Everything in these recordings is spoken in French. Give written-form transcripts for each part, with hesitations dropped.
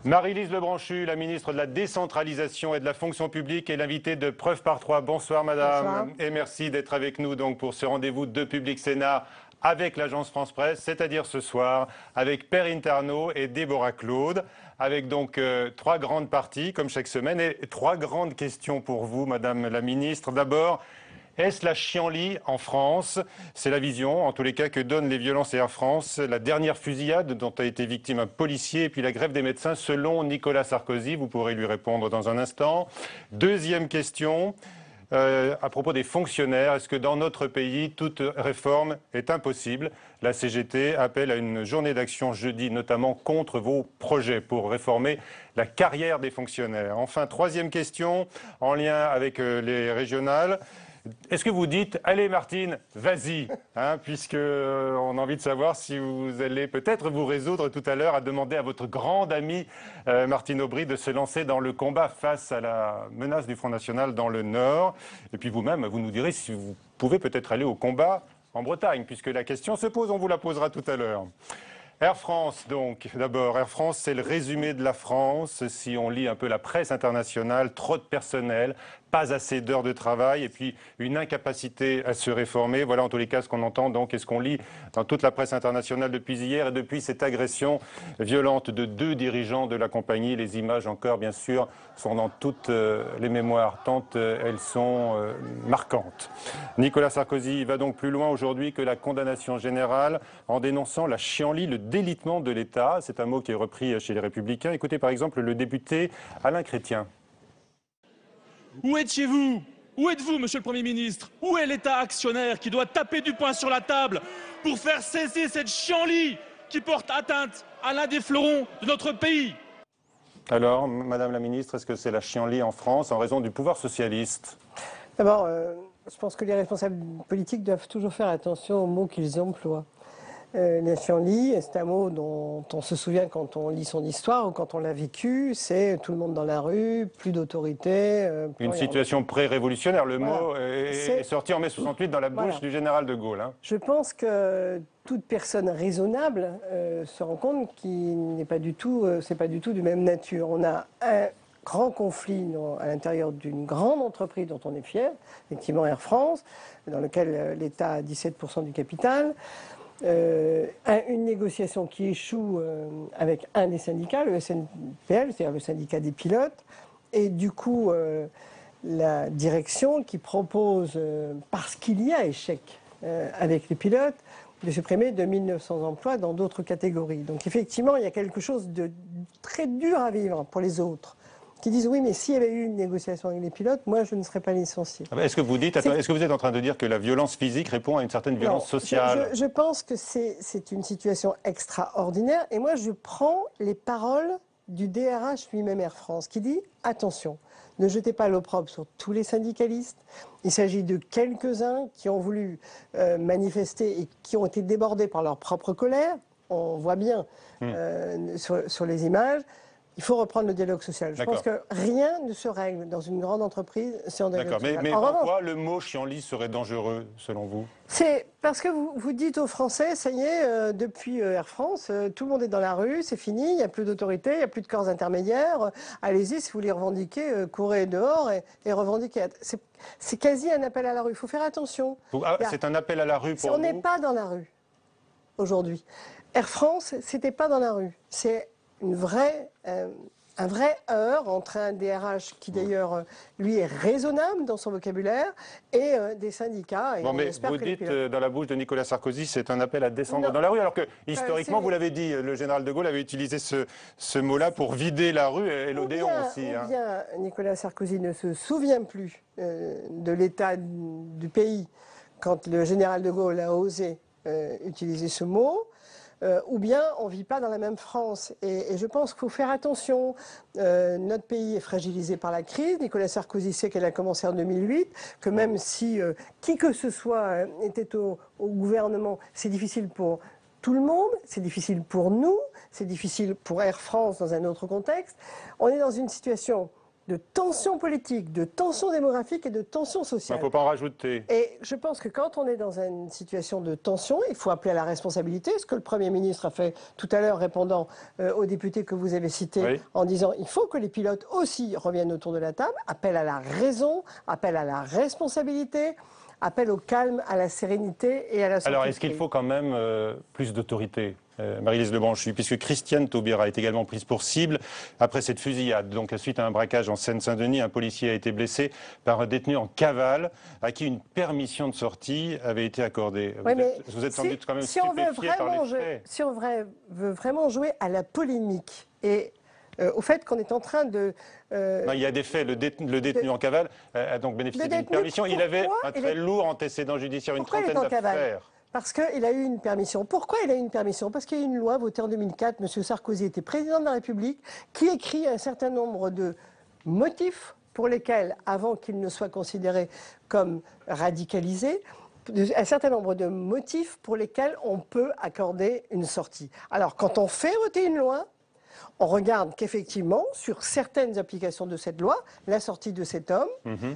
Marie-Lise Lebranchu, la ministre de la Décentralisation et de la Fonction publique, est l'invitée de Preuve par 3. Bonsoir madame. Bonsoir. Et merci d'être avec nous donc pour ce rendez-vous de Public Sénat avec l'agence France Presse, c'est-à-dire ce soir avec Perrine Tarnaud et Déborah Claude, avec donc trois grandes parties comme chaque semaine et trois grandes questions pour vous madame la ministre. D'abord, est-ce la chienlit en France? C'est la vision, en tous les cas, que donnent les violences Air France. La dernière fusillade dont a été victime un policier et puis la grève des médecins selon Nicolas Sarkozy. Vous pourrez lui répondre dans un instant. Deuxième question, à propos des fonctionnaires. Est-ce que dans notre pays, toute réforme est impossible? La CGT appelle à une journée d'action jeudi, notamment contre vos projets pour réformer la carrière des fonctionnaires. Enfin, troisième question, en lien avec les régionales. Est-ce que vous dites, allez Martine, vas-y, puisque on a envie de savoir si vous allez peut-être vous résoudre tout à l'heure à demander à votre grande amie Martine Aubry de se lancer dans le combat face à la menace du Front National dans le Nord. Et puis vous-même, vous nous direz si vous pouvez peut-être aller au combat en Bretagne, puisque la question se pose, on vous la posera tout à l'heure. Air France, donc, d'abord. Air France, c'est le résumé de la France. Si on lit un peu la presse internationale, trop de personnel, pas assez d'heures de travail et puis une incapacité à se réformer. Voilà en tous les cas ce qu'on entend donc et ce qu'on lit dans toute la presse internationale depuis hier et depuis cette agression violente de deux dirigeants de la compagnie. Les images encore, bien sûr, sont dans toutes les mémoires, tant elles sont marquantes. Nicolas Sarkozy va donc plus loin aujourd'hui que la condamnation générale en dénonçant la chienlit, le délitement de l'État. C'est un mot qui est repris chez les Républicains. Écoutez par exemple le député Alain Chrétien. Où étiez-vous? Où êtes-vous, monsieur le Premier ministre? Où est l'État actionnaire qui doit taper du poing sur la table pour faire cesser cette chienlit qui porte atteinte à l'un des fleurons de notre pays? Alors, madame la ministre, est-ce que c'est la chienlit en France en raison du pouvoir socialiste? D'abord, je pense que les responsables politiques doivent toujours faire attention aux mots qu'ils emploient. La chienlit, c'est un mot dont on se souvient quand on lit son histoire ou quand on l'a vécu. C'est tout le monde dans la rue, plus d'autorité. Une situation pré-révolutionnaire. Le mot est sorti en mai 68 dans la bouche du général de Gaulle. Je pense que toute personne raisonnable se rend compte qu'il n'est pas du tout, c'est pas du tout de même nature. On a un grand conflit à l'intérieur d'une grande entreprise dont on est fier, effectivement Air France, dans lequel l'État a 17% du capital. Une négociation qui échoue avec un des syndicats, le SNPL, c'est-à-dire le syndicat des pilotes, et du coup la direction qui propose, parce qu'il y a échec avec les pilotes, de supprimer 2900 emplois dans d'autres catégories. Donc effectivement, il y a quelque chose de très dur à vivre pour les autres, qui disent oui, mais s'il y avait eu une négociation avec les pilotes, moi je ne serais pas licencié. Est-ce que vous êtes en train de dire que la violence physique répond à une certaine violence sociale? Je pense que c'est une situation extraordinaire. Et moi, je prends les paroles du DRH lui-même Air France, qui dit attention, ne jetez pas l'opprobre sur tous les syndicalistes. Il s'agit de quelques-uns qui ont voulu manifester et qui ont été débordés par leur propre colère. On voit bien sur les images. Il faut reprendre le dialogue social. Je pense que rien ne se règle dans une grande entreprise sans dialogue social. Mais pourquoi le mot chienlit serait dangereux, selon vous? C'est parce que vous dites aux Français, ça y est, depuis Air France, tout le monde est dans la rue, c'est fini, il n'y a plus d'autorité, il n'y a plus de corps intermédiaires. Allez-y, si vous voulez revendiquer, courez dehors et revendiquez. C'est quasi un appel à la rue. Il faut faire attention. C'est un appel à la rue pour vous? On n'est pas dans la rue aujourd'hui. Air France, c'était pas dans la rue. C'est un vrai heurt entre un DRH qui d'ailleurs, lui, est raisonnable dans son vocabulaire et des syndicats. Et mais vous dites dans la bouche de Nicolas Sarkozy, c'est un appel à descendre dans la rue, alors que historiquement, vous l'avez dit, le général de Gaulle avait utilisé ce mot-là pour vider la rue et l'Odéon aussi. Ou bien Nicolas Sarkozy ne se souvient plus de l'état du pays quand le général de Gaulle a osé utiliser ce mot. Ou bien on ne vit pas dans la même France. Et je pense qu'il faut faire attention. Notre pays est fragilisé par la crise. Nicolas Sarkozy sait qu'elle a commencé en 2008, que même si qui que ce soit était au gouvernement, c'est difficile pour tout le monde, c'est difficile pour nous, c'est difficile pour Air France dans un autre contexte. On est dans une situation de tension politique, de tension démographique et de tension sociale. Il ne faut pas en rajouter. Et je pense que quand on est dans une situation de tension, il faut appeler à la responsabilité, ce que le Premier ministre a fait tout à l'heure, répondant aux députés que vous avez cités, oui, en disant il faut que les pilotes aussi reviennent autour de la table, appel à la raison, appel à la responsabilité, appel au calme, à la sérénité et à la sortie. Alors, est-ce qu'il faut quand même plus d'autorité, Marie-Lise Lebranchu, puisque Christiane Taubira est également prise pour cible après cette fusillade. Donc, suite à un braquage en Seine-Saint-Denis, un policier a été blessé par un détenu en cavale à qui une permission de sortie avait été accordée. Oui, vous êtes sans doute quand même si on stupéfié par les faits. Si on veut vraiment jouer à la polémique et au fait qu'on est en train de... Non, il y a des faits. Le détenu en cavale a donc bénéficié d'une permission. Il avait un très lourd antécédent judiciaire, une trentaine d'affaires. Parce qu'il a eu une permission. Pourquoi il a eu une permission? Parce qu'il y a eu une loi votée en 2004, M. Sarkozy était président de la République, qui écrit un certain nombre de motifs pour lesquels, avant qu'il ne soit considéré comme radicalisé, un certain nombre de motifs pour lesquels on peut accorder une sortie. Alors, quand on fait voter une loi, on regarde qu'effectivement, sur certaines applications de cette loi, la sortie de cet homme,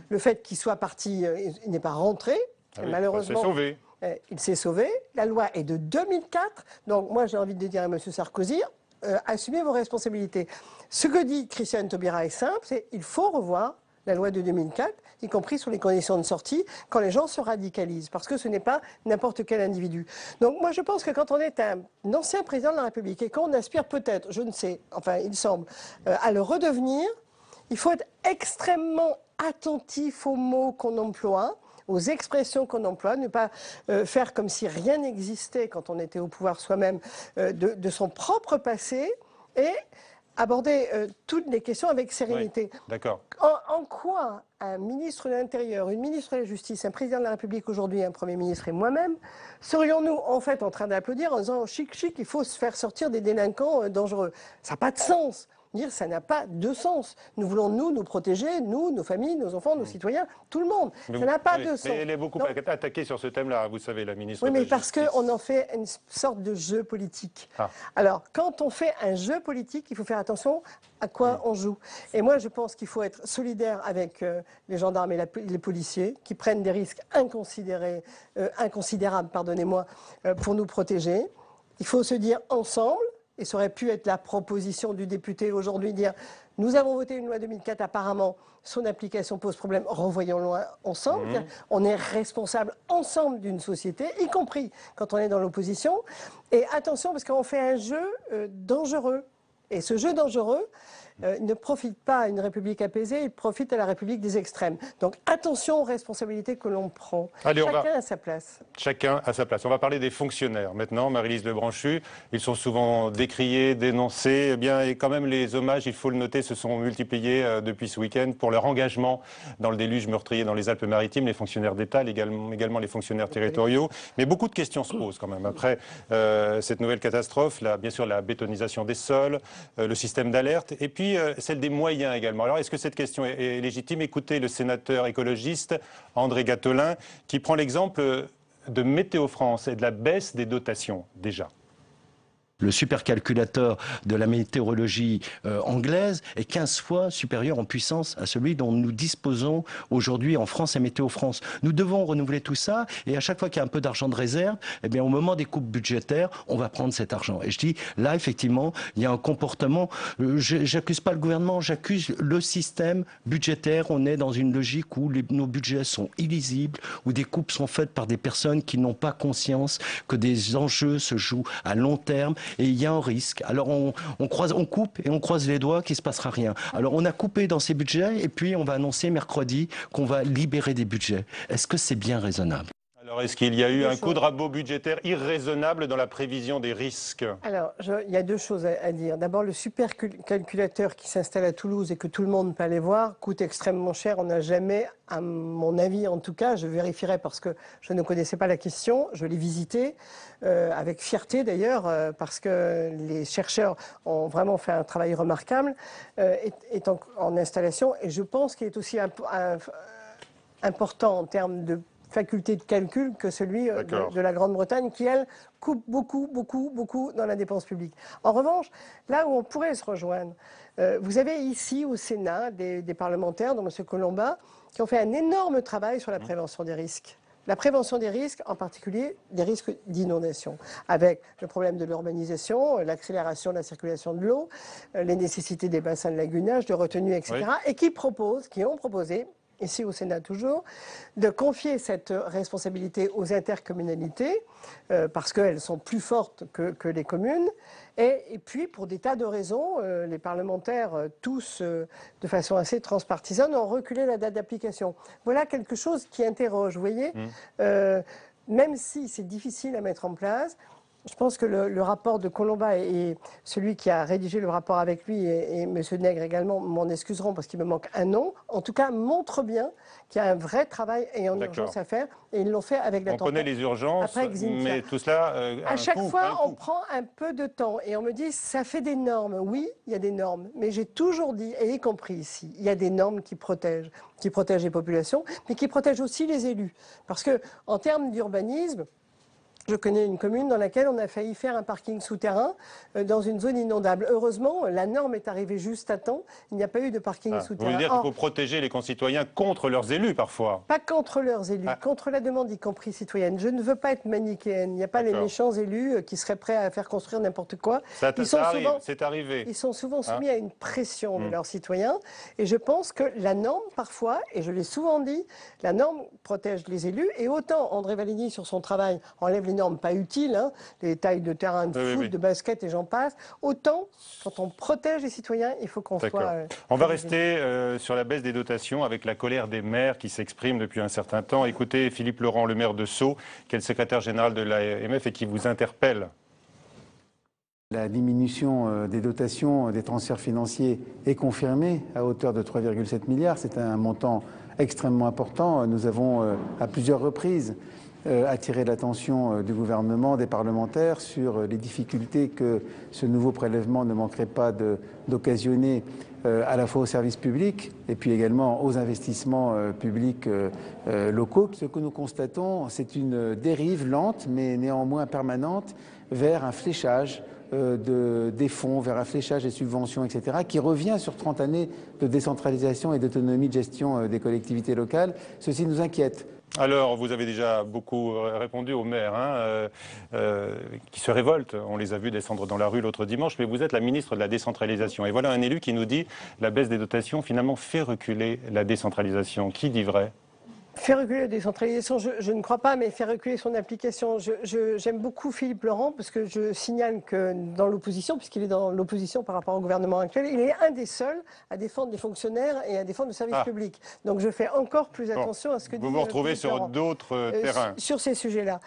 le fait qu'il soit parti, il n'est pas rentré, malheureusement, il s'est sauvé. Il s'est sauvé. La loi est de 2004. Donc moi, j'ai envie de dire à M. Sarkozy, assumez vos responsabilités. Ce que dit Christiane Taubira est simple, c'est qu'il faut revoir la loi de 2004, y compris sur les conditions de sortie, quand les gens se radicalisent, parce que ce n'est pas n'importe quel individu. Donc moi, je pense que quand on est un ancien président de la République et qu'on aspire peut-être, je ne sais, enfin il semble, à le redevenir, il faut être extrêmement attentif aux mots qu'on emploie, aux expressions qu'on emploie, ne pas faire comme si rien n'existait quand on était au pouvoir soi-même de son propre passé et aborder toutes les questions avec sérénité. Oui, d'accord. En quoi un ministre de l'Intérieur, une ministre de la Justice, un président de la République aujourd'hui, un Premier ministre et moi-même, serions-nous en fait en train d'applaudir en disant chic, chic, il faut se faire sortir des délinquants dangereux? Ça n'a pas de sens. Dire ça n'a pas de sens. Nous voulons nous protéger, nous, nos familles, nos enfants, nos citoyens, tout le monde. Ça n'a pas de sens. Mais elle est beaucoup attaquée sur ce thème-là, vous savez, la ministre. Oui, de la mais parce Justice. qu'on en fait une sorte de jeu politique. Ah. Alors, quand on fait un jeu politique, il faut faire attention à quoi on joue. Et moi, je pense qu'il faut être solidaire avec les gendarmes et les policiers qui prennent des risques inconsidérables, pardonnez-moi, pour nous protéger. Il faut se dire ensemble. Et ça aurait pu être la proposition du député aujourd'hui, dire nous avons voté une loi 2004, apparemment son application pose problème, revoyons-la ensemble. On est responsable ensemble d'une société, y compris quand on est dans l'opposition. Et attention, parce qu'on fait un jeu dangereux. Et ce jeu dangereux ne profite pas à une République apaisée, il profite à la République des extrêmes. Donc attention aux responsabilités que l'on prend. Allez, chacun à sa place. Chacun à sa place. On va parler des fonctionnaires maintenant, Marie-Lise Lebranchu. Ils sont souvent décriés, dénoncés. Eh bien, et quand même, les hommages, il faut le noter, se sont multipliés depuis ce week-end pour leur engagement dans le déluge meurtrier dans les Alpes-Maritimes, les fonctionnaires d'État, également les fonctionnaires territoriaux. Mais beaucoup de questions se posent quand même. Après cette nouvelle catastrophe, bien sûr la bétonisation des sols, le système d'alerte, et puis celle des moyens également. Alors, est-ce que cette question est légitime? Écoutez le sénateur écologiste André Gattolin qui prend l'exemple de Météo France et de la baisse des dotations, déjà. Le supercalculateur de la météorologie anglaise est 15 fois supérieur en puissance à celui dont nous disposons aujourd'hui en France et Météo France. Nous devons renouveler tout ça et à chaque fois qu'il y a un peu d'argent de réserve, eh bien, au moment des coupes budgétaires, on va prendre cet argent. Et je dis, là, effectivement, il y a un comportement, j'accuse pas le gouvernement, j'accuse le système budgétaire. On est dans une logique où nos budgets sont illisibles, où des coupes sont faites par des personnes qui n'ont pas conscience que des enjeux se jouent à long terme. Et il y a un risque. Alors on coupe et on croise les doigts qu'il ne se passera rien. Alors on a coupé dans ces budgets et puis on va annoncer mercredi qu'on va libérer des budgets. Est-ce que c'est bien raisonnable ? Alors, est-ce qu'il y a eu un coup de rabot budgétaire irraisonnable dans la prévision des risques? Alors, il y a deux choses à dire. D'abord, le supercalculateur qui s'installe à Toulouse et que tout le monde peut aller voir coûte extrêmement cher. On n'a jamais, à mon avis en tout cas, je vérifierai parce que je ne connaissais pas la question, je l'ai visité, avec fierté d'ailleurs, parce que les chercheurs ont vraiment fait un travail remarquable, est en installation. Et je pense qu'il est aussi important en termes de faculté de calcul que celui de la Grande-Bretagne, qui, elle, coupe beaucoup dans la dépense publique. En revanche, là où on pourrait se rejoindre, vous avez ici au Sénat des parlementaires, dont M. Colomba, qui ont fait un énorme travail sur la prévention des risques. La prévention des risques, en particulier des risques d'inondation, avec le problème de l'urbanisation, l'accélération de la circulation de l'eau, les nécessités des bassins de lagunage, de retenue, etc. Oui. Et qui ont proposé, ici au Sénat toujours, de confier cette responsabilité aux intercommunalités, parce qu'elles sont plus fortes que les communes. Et puis, pour des tas de raisons, les parlementaires, tous de façon assez transpartisane, ont reculé la date d'application. Voilà quelque chose qui interroge, vous voyez. Même si c'est difficile à mettre en place, je pense que le rapport de Colomba et celui qui a rédigé le rapport avec lui et M. Nègre également m'en excuseront parce qu'il me manque un nom, en tout cas montre bien qu'il y a un vrai travail et en urgence à faire, et ils l'ont fait avec la tempête. On connaît les urgences, mais tout cela à chaque fois, on prend un peu de temps et on me dit ça fait des normes. Oui, il y a des normes, mais j'ai toujours dit, et y compris ici, il y a des normes qui protègent les populations, mais qui protègent aussi les élus. Parce que en termes d'urbanisme, je connais une commune dans laquelle on a failli faire un parking souterrain dans une zone inondable. Heureusement, la norme est arrivée juste à temps. Il n'y a pas eu de parking souterrain. Vous voulez dire qu'il faut protéger les concitoyens contre leurs élus, parfois? Pas contre leurs élus, contre la demande, y compris citoyenne. Je ne veux pas être manichéenne. Il n'y a pas les méchants élus qui seraient prêts à faire construire n'importe quoi. C'est arrivé. Ils sont souvent soumis à une pression de leurs citoyens. Et je pense que la norme, parfois, et je l'ai souvent dit, la norme protège les élus. Et autant André Valigny, sur son travail, enlève les normes pas utiles, hein, les tailles de terrain de foot, de basket et j'en passe, autant quand on protège les citoyens, il faut qu'on soit... On va rester sur la baisse des dotations avec la colère des maires qui s'exprime depuis un certain temps. Écoutez Philippe Laurent, le maire de Sceaux, qui est le secrétaire général de l'AMF et qui vous interpelle. La diminution des dotations, des transferts financiers est confirmée à hauteur de 3,7 milliards. C'est un montant extrêmement important. Nous avons à plusieurs reprises attirer l'attention du gouvernement, des parlementaires sur les difficultés que ce nouveau prélèvement ne manquerait pas d'occasionner à la fois aux services publics et puis également aux investissements publics locaux. Ce que nous constatons, c'est une dérive lente mais néanmoins permanente vers un fléchage des fonds, vers un fléchage des subventions, etc., qui revient sur 30 années de décentralisation et d'autonomie de gestion des collectivités locales. Ceci nous inquiète. Alors, vous avez déjà beaucoup répondu aux maires qui se révoltent. On les a vus descendre dans la rue l'autre dimanche, mais vous êtes la ministre de la décentralisation. Et voilà un élu qui nous dit la baisse des dotations, finalement, fait reculer la décentralisation. Qui dit vrai ? Faire reculer la décentralisation, je ne crois pas, mais faire reculer son application. J'aime beaucoup Philippe Laurent parce que je signale que dans l'opposition, puisqu'il est dans l'opposition par rapport au gouvernement actuel, il est un des seuls à défendre les fonctionnaires et à défendre le service public. Donc je fais encore plus attention à ce que dit Vous vous retrouvez sur d'autres terrains. Sur ces sujets-là.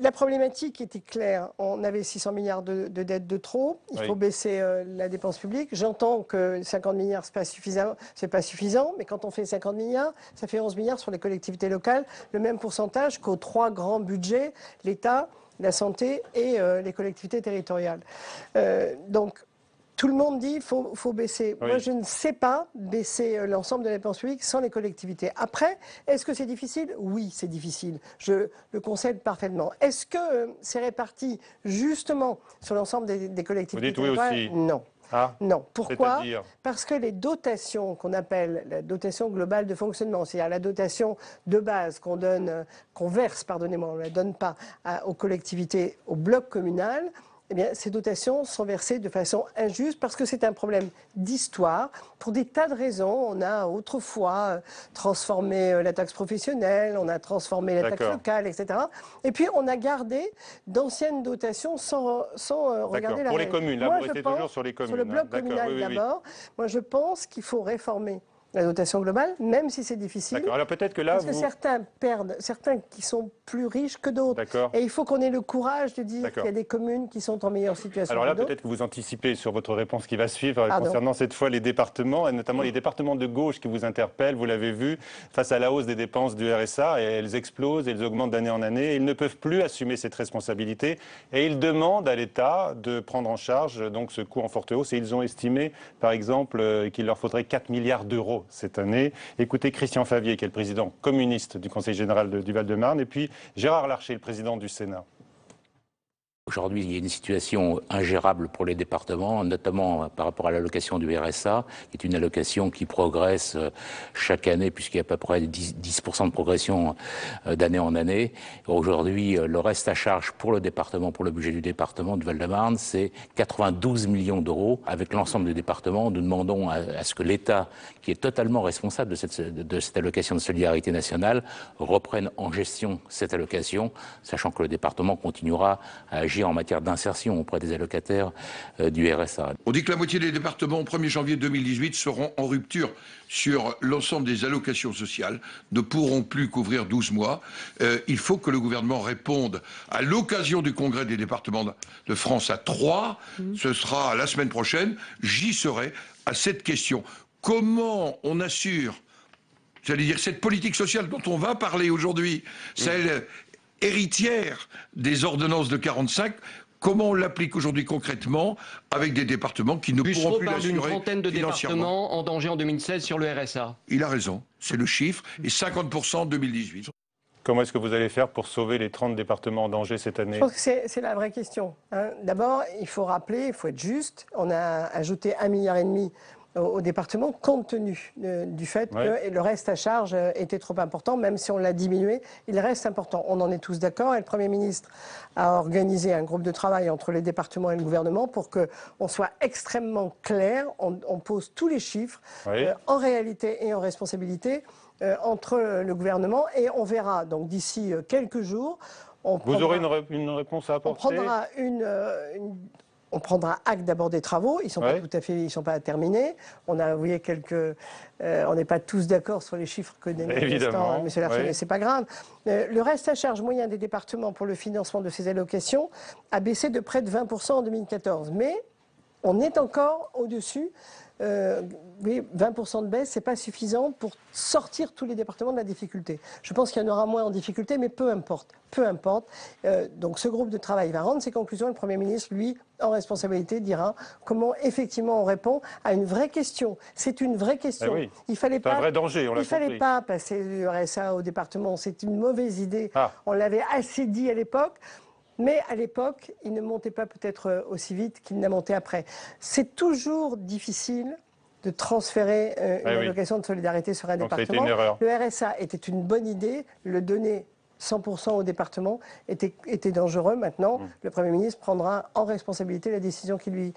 La problématique était claire. On avait 600 milliards de dettes de trop. Il faut baisser la dépense publique. J'entends que 50 milliards, c'est pas suffisant, mais quand on fait 50 milliards, ça fait 11 milliards sur les collectivités locales, le même pourcentage qu'aux trois grands budgets, l'État, la santé et les collectivités territoriales. Donc, tout le monde dit qu'il faut baisser. Moi, je ne sais pas baisser l'ensemble de la dépense publique sans les collectivités. Après, est-ce que c'est difficile? Oui, c'est difficile. Je le concède parfaitement. Est-ce que c'est réparti justement sur l'ensemble des collectivités territoriales? Oui aussi. Non. Non. Pourquoi? Parce que les dotations qu'on appelle la dotation globale de fonctionnement, c'est-à-dire la dotation de base qu'on verse, pardonnez-moi, on ne la donne pas aux collectivités, au bloc communal, eh bien, ces dotations sont versées de façon injuste parce que c'est un problème d'histoire. Pour des tas de raisons, on a autrefois transformé la taxe professionnelle, on a transformé la taxe locale, etc. Et puis, on a gardé d'anciennes dotations sans regarder la Pour les communes, là, vous restez toujours sur les communes. Sur le bloc communal d'abord, moi je pense qu'il faut réformer la dotation globale, même si c'est difficile. D'accord. Alors peut-être que là, parce que certains perdent, certains qui sont plus riches que d'autres. Et il faut qu'on ait le courage de dire qu'il y a des communes qui sont en meilleure situation. Alors là, peut-être que vous anticipez sur votre réponse qui va suivre concernant cette fois les départements, et notamment les départements de gauche qui vous interpellent. Vous l'avez vu, face à la hausse des dépenses du RSA, et elles explosent, elles augmentent d'année en année. Ils ne peuvent plus assumer cette responsabilité, et ils demandent à l'État de prendre en charge donc ce coût en forte hausse. Et ils ont estimé, par exemple, qu'il leur faudrait 4 milliards d'euros. euros cette année. Écoutez Christian Favier, qui est le président communiste du Conseil général du Val-de-Marne, et puis Gérard Larcher, le président du Sénat. Aujourd'hui, il y a une situation ingérable pour les départements, notamment par rapport à l'allocation du RSA, qui est une allocation qui progresse chaque année, puisqu'il y a à peu près 10% de progression d'année en année. Aujourd'hui, le reste à charge pour le département, pour le budget du département du Val-de-Marne, c'est 92 millions d'euros. Avec l'ensemble des départements, nous demandons à ce que l'État, qui est totalement responsable de cette allocation de solidarité nationale, reprenne en gestion cette allocation, sachant que le département continuera à agir en matière d'insertion auprès des allocataires du RSA. On dit que la moitié des départements au 1er janvier 2018 seront en rupture sur l'ensemble des allocations sociales, ne pourront plus couvrir 12 mois. Il faut que le gouvernement réponde à l'occasion du congrès des départements de France à Troyes. Ce sera la semaine prochaine. J'y serai à cette question. Comment on assure, j'allais dire, cette politique sociale dont on va parler aujourd'hui, celle héritière des ordonnances de 45, comment on l'applique aujourd'hui concrètement avec des départements qui ne pourront plus l'assurer d'une trentaine de départements en danger en 2016 sur le RSA. Il a raison, c'est le chiffre, et 50% en 2018. Comment est-ce que vous allez faire pour sauver les 30 départements en danger cette année? Je pense que c'est la vraie question. D'abord, il faut rappeler, il faut être juste, on a ajouté 1,5 milliard au département, compte tenu du fait que le reste à charge était trop important, même si on l'a diminué, il reste important. On en est tous d'accord et le Premier ministre a organisé un groupe de travail entre les départements et le gouvernement pour qu'on soit extrêmement clair, on pose tous les chiffres en réalité et en responsabilité entre le gouvernement et on verra donc d'ici quelques jours. Vous aurez une réponse à apporter? On prendra acte d'abord des travaux, ils ne sont pas tout à fait, ils sont pas terminés. On a envoyé on n'est pas tous d'accord sur les chiffres que donne M. Larcher, mais c'est pas grave. Le reste à charge moyen des départements pour le financement de ces allocations a baissé de près de 20% en 2014. Mais on est encore au-dessus. 20% de baisse, ce n'est pas suffisant pour sortir tous les départements de la difficulté. Je pense qu'il y en aura moins en difficulté, mais peu importe. Peu importe. Donc ce groupe de travail va rendre ses conclusions. Le Premier ministre, lui, en responsabilité, dira comment effectivement on répond à une vraie question. C'est une vraie question. Il fallait pas, un vrai danger, on l'a compris. Fallait pas passer du RSA au département. C'est une mauvaise idée. On l'avait assez dit à l'époque. Mais à l'époque, il ne montait pas peut-être aussi vite qu'il n'a monté après. C'est toujours difficile de transférer une allocation de solidarité sur un département. Une erreur. Le RSA était une bonne idée, le donner 100% au département était dangereux. Maintenant, le Premier ministre prendra en responsabilité la décision qu'il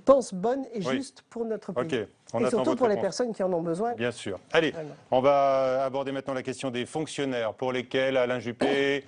pense bonne et juste pour notre pays. Et surtout pour les personnes qui en ont besoin. Bien sûr. Allez, on va aborder maintenant la question des fonctionnaires pour lesquels Alain Juppé,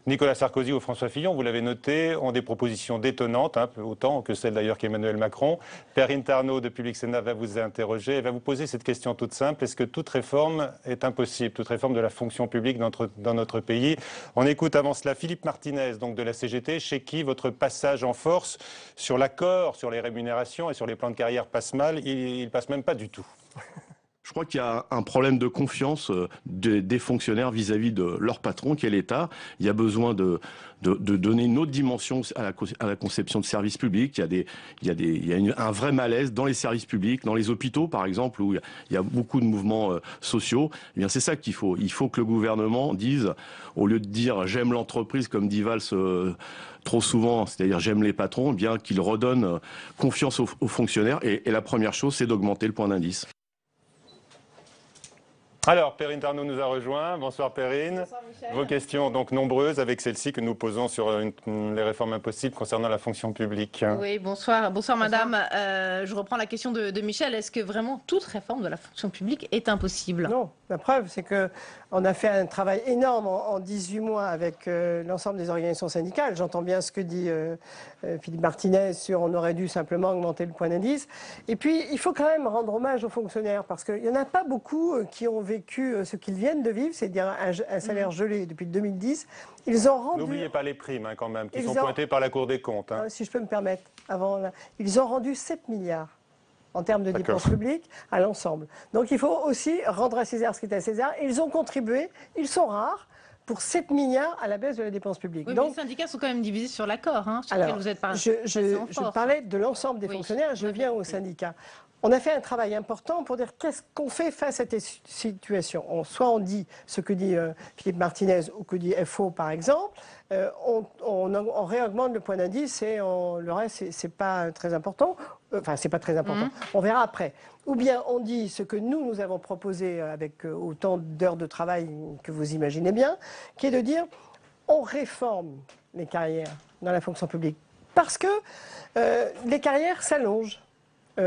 Nicolas Sarkozy ou François Fillon, vous l'avez noté, ont des propositions détonnantes, autant que celles d'ailleurs qu'Emmanuel Macron. Perrine Tarnaud de Public Sénat va vous interroger et va vous poser cette question toute simple. Est-ce que toute réforme est impossible, toute réforme de la fonction publique dans notre pays? On écoute avant cela Philippe Martinez, donc de la CGT, chez qui votre passage en force sur l'accord, sur les rémunérations et sur les plans de carrière passe mal, il passe même pas du tout. Je crois qu'il y a un problème de confiance des fonctionnaires vis-à-vis de leur patron, qui est l'État. Il y a besoin de donner une autre dimension à la conception de services publics. Il y a un vrai malaise dans les services publics, dans les hôpitaux par exemple, où il y a beaucoup de mouvements sociaux. Eh bien, c'est ça qu'il faut. Il faut que le gouvernement dise, au lieu de dire j'aime l'entreprise comme dit Valls trop souvent, c'est-à-dire j'aime les patrons, eh bien qu'il redonne confiance aux fonctionnaires. Et la première chose, c'est d'augmenter le point d'indice. Alors, Perrine Tarnaud nous a rejoint. Bonsoir Perrine. Bonsoir Michel. Vos questions donc nombreuses avec celle-ci que nous posons sur les réformes impossibles concernant la fonction publique. Oui, bonsoir madame. Je reprends la question de Michel. Est-ce que vraiment toute réforme de la fonction publique est impossible? Non, la preuve c'est qu'on a fait un travail énorme en 18 mois avec l'ensemble des organisations syndicales. J'entends bien ce que dit Philippe Martinez sur on aurait dû simplement augmenter le point d'indice. Et puis, il faut quand même rendre hommage aux fonctionnaires parce qu'il n'y en a pas beaucoup qui ont vécu ce qu'ils viennent de vivre, c'est-à-dire un salaire gelé depuis 2010. Ils ont rendu... N'oubliez pas les primes quand même, qui sont pointées par la Cour des comptes. Si je peux me permettre, ils ont rendu 7 milliards en termes de dépenses publiques à l'ensemble. Donc il faut aussi rendre à César ce qui est à César. Ils ont contribué, ils sont rares, pour 7 milliards à la baisse de la dépense publique. Oui, donc, mais les syndicats sont quand même divisés sur l'accord. Alors, je parlais de l'ensemble des fonctionnaires, je viens aux syndicats. on a fait un travail important pour dire qu'est-ce qu'on fait face à cette situation. Soit on dit ce que dit Philippe Martinez ou que dit FO par exemple, on réaugmente le point d'indice et le reste c'est pas très important. Enfin, c'est pas très important. On verra après. Ou bien on dit ce que nous avons proposé avec autant d'heures de travail que vous imaginez bien, qui est de dire on réforme les carrières dans la fonction publique parce que les carrières s'allongent.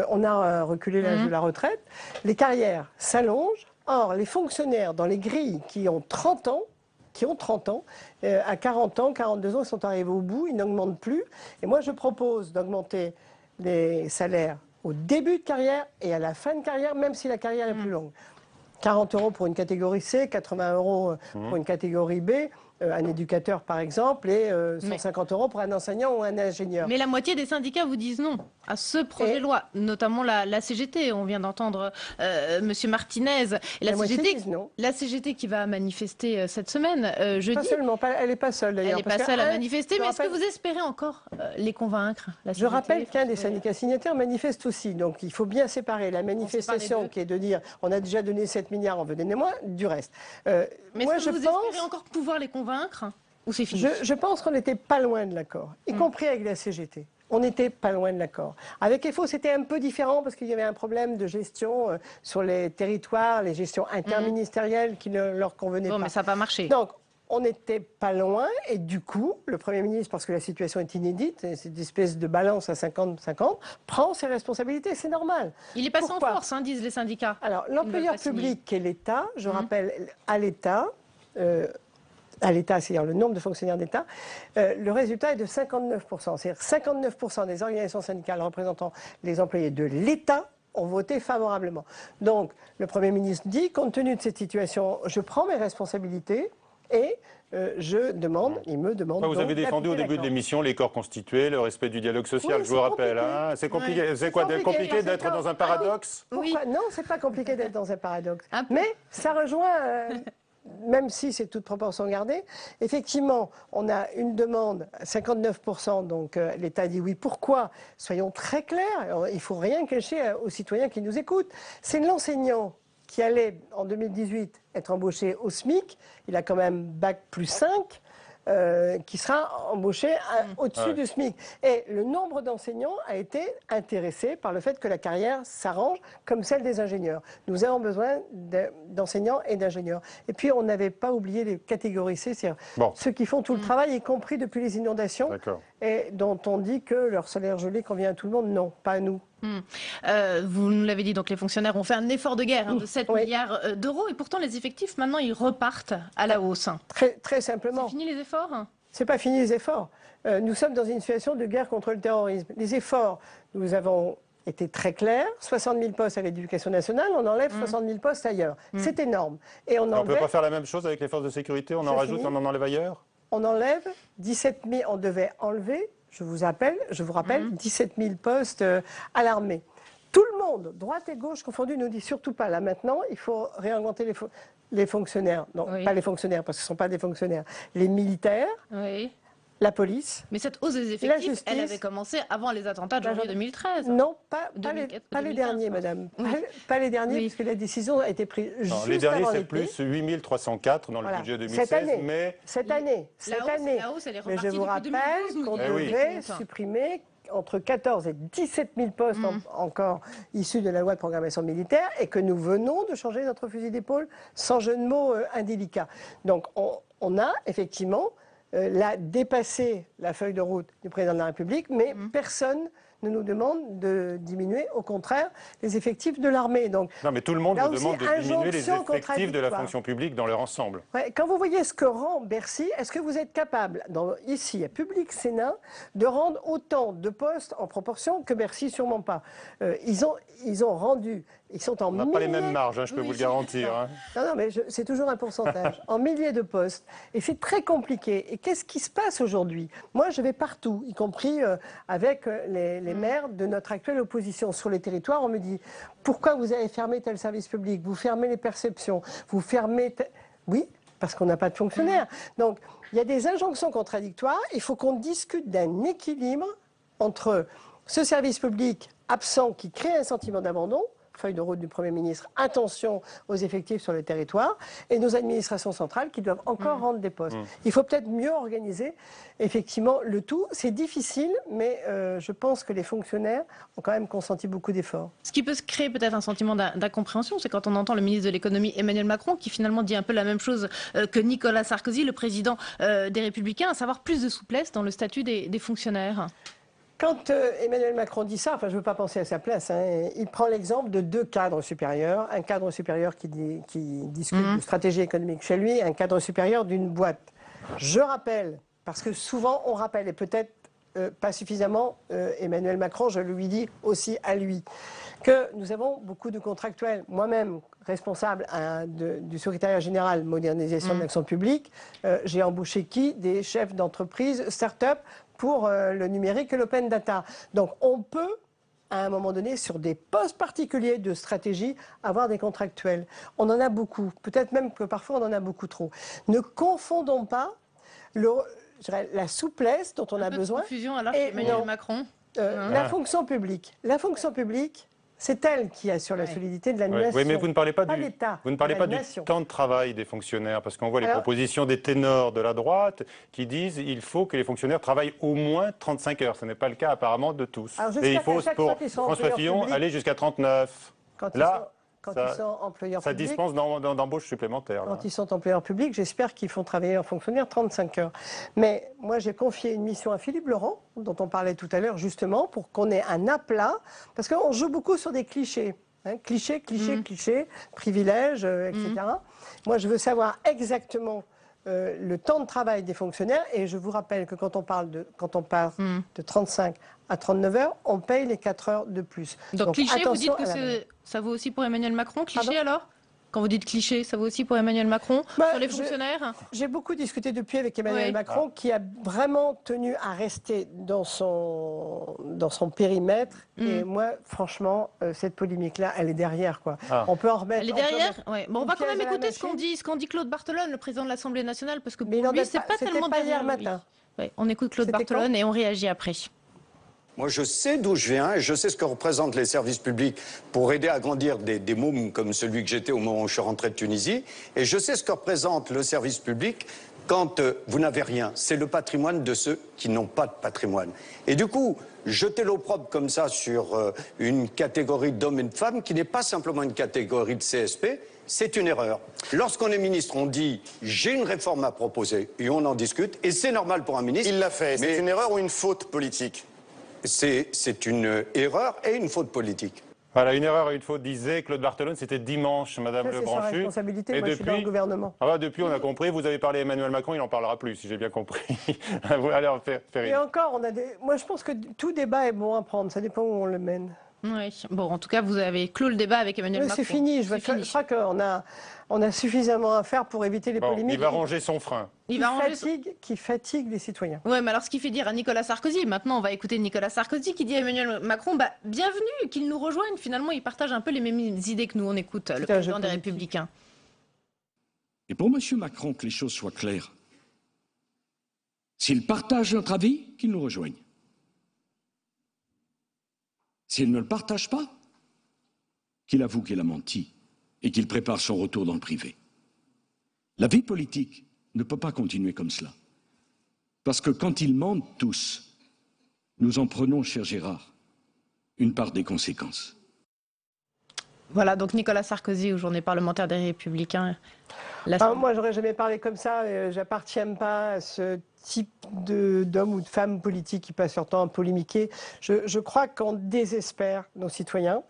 On a reculé l'âge de la retraite. Les carrières s'allongent. Or, les fonctionnaires dans les grilles qui ont 30 ans, à 40 ans, 42 ans, ils sont arrivés au bout, ils n'augmentent plus. Et moi, je propose d'augmenter les salaires au début de carrière et à la fin de carrière, même si la carrière est plus longue. 40 € pour une catégorie C, 80 € pour une catégorie B, un éducateur par exemple, et 150 € pour un enseignant ou un ingénieur. Mais la moitié des syndicats vous disent non à ce projet de loi, notamment la CGT. On vient d'entendre Monsieur Martinez. Et la CGT qui va manifester cette semaine, jeudi. Pas seulement, elle n'est pas seule d'ailleurs. Elle n'est pas seule à manifester, mais est-ce que vous espérez encore les convaincre, la CGT? Je rappelle qu'un des syndicats signataires manifeste aussi. Donc il faut bien séparer la manifestation qui est de dire on a déjà donné 7 milliards, on veut donner moins, du reste. Mais est-ce que vous espérez encore pouvoir les convaincre ou c'est fini? Je pense qu'on n'était pas loin de l'accord, y compris avec la CGT. On n'était pas loin de l'accord. Avec FO, c'était un peu différent parce qu'il y avait un problème de gestion sur les territoires, les gestions interministérielles qui ne leur convenaient pas. Mais ça n'a pas marché. Donc, on n'était pas loin et du coup, le Premier ministre, parce que la situation est inédite, c'est une espèce de balance à 50-50, prend ses responsabilités, c'est normal. Il est passé en force, disent les syndicats. Alors, l'employeur public qui est l'État, je rappelle, à l'État, c'est-à-dire le nombre de fonctionnaires d'État, le résultat est de 59%. C'est-à-dire 59% des organisations syndicales représentant les employés de l'État ont voté favorablement. Donc, le Premier ministre dit, compte tenu de cette situation, je prends mes responsabilités et il me demande... Vous avez défendu au début de l'émission les corps constitués, le respect du dialogue social, je vous rappelle. C'est compliqué. C'est quoi, compliqué d'être dans un paradoxe? Non, c'est pas compliqué d'être dans un paradoxe. Mais ça rejoint... même si c'est toute proportion gardée, effectivement, on a une demande, 59%, donc l'État dit oui. Pourquoi? Soyons très clairs, il ne faut rien cacher aux citoyens qui nous écoutent. C'est l'enseignant qui allait, en 2018, être embauché au SMIC, il a quand même Bac plus 5, qui sera embauché au-dessus du SMIC. Et le nombre d'enseignants a été intéressé par le fait que la carrière s'arrange comme celle des ingénieurs. Nous avons besoin d'enseignants et d'ingénieurs. Et puis, on n'avait pas oublié les catégories C, c'est-à-dire ceux qui font tout le travail, y compris depuis les inondations, et dont on dit que leur salaire gelé convient à tout le monde. Non, pas à nous. Vous nous l'avez dit, donc les fonctionnaires ont fait un effort de guerre de 7 milliards d'euros et pourtant les effectifs maintenant ils repartent à la hausse. Très simplement. C'est fini les efforts? C'est pas fini les efforts. Nous sommes dans une situation de guerre contre le terrorisme. Les efforts, nous avons été très clairs. 60 000 postes à l'éducation nationale, on enlève 60 000 postes ailleurs. C'est énorme. Et on ne peut pas faire la même chose avec les forces de sécurité, on en rajoute, on en enlève ailleurs? On enlève 17 000, on devait enlever, je vous rappelle, 17 000 postes à l'armée. Tout le monde, droite et gauche confondus, nous dit surtout pas. Là maintenant, il faut réaugmenter les fonctionnaires. Non, pas les fonctionnaires, parce que ce ne sont pas des fonctionnaires. Les militaires, la police. Mais cette hausse des effectifs, elle avait commencé avant les attentats de janvier 2013. Non, pas les derniers, madame. Pas les derniers, parce que la décision a été prise juste avant l'été. Les derniers, c'est plus 8 304 dans le budget 2016. Cette année. La hausse, elle est repartie. Mais je vous rappelle qu'on devait supprimer entre 14 et 17 000 postes encore issus de la loi de programmation militaire et que nous venons de changer notre fusil d'épaule sans jeu de mots indélicat. Donc on a effectivement là dépassé la feuille de route du président de la République, mais personne ne nous demande de diminuer, au contraire, les effectifs de l'armée. Non, mais tout le monde nous demande de diminuer les effectifs de la fonction publique dans leur ensemble. Quand vous voyez ce que rend Bercy, est-ce que vous êtes capable, ici, à Public Sénat, de rendre autant de postes en proportion que Bercy? Sûrement pas. Ils ont rendu, ils sont en milliers... On n'a pas les mêmes marges, je peux vous le garantir. Non, mais c'est toujours un pourcentage, en milliers de postes. Et c'est très compliqué. Et qu'est-ce qui se passe aujourd'hui? Moi, je vais partout, y compris avec les maires de notre actuelle opposition sur les territoires. On me dit, pourquoi vous avez fermé tel service public? Vous fermez les perceptions, vous fermez... Oui, parce qu'on n'a pas de fonctionnaires. Donc, il y a des injonctions contradictoires. Il faut qu'on discute d'un équilibre entre ce service public absent qui crée un sentiment d'abandon. Feuille de route du Premier ministre, attention aux effectifs sur le territoire, et nos administrations centrales qui doivent encore rendre des postes. Il faut peut-être mieux organiser effectivement le tout. C'est difficile, mais je pense que les fonctionnaires ont quand même consenti beaucoup d'efforts. Ce qui peut se créer peut-être un sentiment d'incompréhension, c'est quand on entend le ministre de l'économie Emmanuel Macron qui finalement dit un peu la même chose que Nicolas Sarkozy, le président des Républicains, à savoir plus de souplesse dans le statut des fonctionnaires. Quand Emmanuel Macron dit ça, enfin je ne veux pas penser à sa place, hein, il prend l'exemple de 2 cadres supérieurs. Un cadre supérieur qui discute de stratégie économique chez lui, un cadre supérieur d'une boîte. Je rappelle, parce que souvent on rappelle, et peut-être pas suffisamment Emmanuel Macron, je lui dis aussi à lui, que nous avons beaucoup de contractuels. Moi-même, responsable du secrétariat général modernisation de l'action publique, j'ai embauché des chefs d'entreprise, start-up, pour le numérique et l'open data. Donc on peut, à un moment donné, sur des postes particuliers de stratégie, avoir des contractuels. On en a beaucoup. Peut-être même que parfois on en a beaucoup trop. Ne confondons pas la souplesse dont on a besoin. Confusion alors chez Emmanuel Macron. La fonction publique. La fonction publique, c'est elle qui assure la solidité de la nation. Oui, mais vous ne parlez pas, l'État, vous ne parlez pas du temps de travail des fonctionnaires, parce qu'on voit les propositions des ténors de la droite qui disent qu'il faut que les fonctionnaires travaillent au moins 35 heures. Ce n'est pas le cas apparemment de tous. Et il faut, pour François Fillon, aller jusqu'à 39. Quand ils sont employeurs publics, ça dispense d'embauche supplémentaire. Quand ils sont employeurs publics, j'espère qu'ils font travailler leurs fonctionnaires 35 heures. Mais moi, j'ai confié une mission à Philippe Laurent, dont on parlait tout à l'heure, justement, pour qu'on ait un aplat, parce qu'on joue beaucoup sur des clichés. Hein, clichés, privilèges, etc. Moi, je veux savoir exactement le temps de travail des fonctionnaires, et je vous rappelle que quand on parle de 35 à 39 heures, on paye les 4 heures de plus. Donc cliché, vous dites que ça vaut aussi pour Emmanuel Macron, cliché alors ? Quand vous dites cliché, ça vaut aussi pour Emmanuel Macron, sur les fonctionnaires ? J'ai beaucoup discuté depuis avec Emmanuel Macron, qui a vraiment tenu à rester dans son périmètre. Et moi, franchement, cette polémique-là, elle est derrière, quoi. On peut en remettre... Elle est derrière ? Bon, on va quand même écouter ce qu'en dit Claude Barthelone, le président de l'Assemblée nationale, parce que pour lui, c'est pas tellement derrière lui. On écoute Claude Barthelone et on réagit après. Moi, je sais d'où je viens et je sais ce que représentent les services publics pour aider à grandir des mômes comme celui que j'étais au moment où je suis rentré de Tunisie. Et je sais ce que représente le service public quand vous n'avez rien. C'est le patrimoine de ceux qui n'ont pas de patrimoine. Et du coup, jeter l'opprobre comme ça sur une catégorie d'hommes et de femmes qui n'est pas simplement une catégorie de CSP, c'est une erreur. Lorsqu'on est ministre, on dit « j'ai une réforme à proposer » et on en discute. Et c'est normal pour un ministre. Il l'a fait. C'est une erreur ou une faute politique ? C'est une erreur et une faute politique. Voilà, une erreur et une faute, disait Claude Barthelone. C'était dimanche, Madame Lebranchu. C'est sa responsabilité. Moi, je suis dans le gouvernement. Depuis, on a compris. Vous avez parlé à Emmanuel Macron, il n'en parlera plus, si j'ai bien compris. Alors, et encore, moi, je pense que tout débat est bon à prendre. Ça dépend où on le mène. Oui. Bon, en tout cas, vous avez clos le débat avec Emmanuel Macron. C'est fini. Je crois qu'on a suffisamment à faire pour éviter les polémiques. Il va ranger son frein. Qui fatigue les citoyens. Oui, mais alors ce qui fait dire à Nicolas Sarkozy, maintenant on va écouter Nicolas Sarkozy qui dit à Emmanuel Macron, bienvenue, qu'il nous rejoigne. Finalement, il partage un peu les mêmes idées que nous. On écoute le président des Républicains. Et pour M. Macron, que les choses soient claires, s'il partage notre avis, qu'il nous rejoigne. S'il ne le partage pas, qu'il avoue qu'il a menti et qu'il prépare son retour dans le privé. La vie politique ne peut pas continuer comme cela. Parce que quand ils mentent tous, nous en prenons, cher Gérard, une part des conséquences. Voilà, donc Nicolas Sarkozy, aux journées parlementaires des Républicains. Moi, j'aurais jamais parlé comme ça. J'appartiens pas à ce type d'hommes ou de femmes politiques qui passent leur temps à polémiquer. Je crois qu'on désespère nos citoyens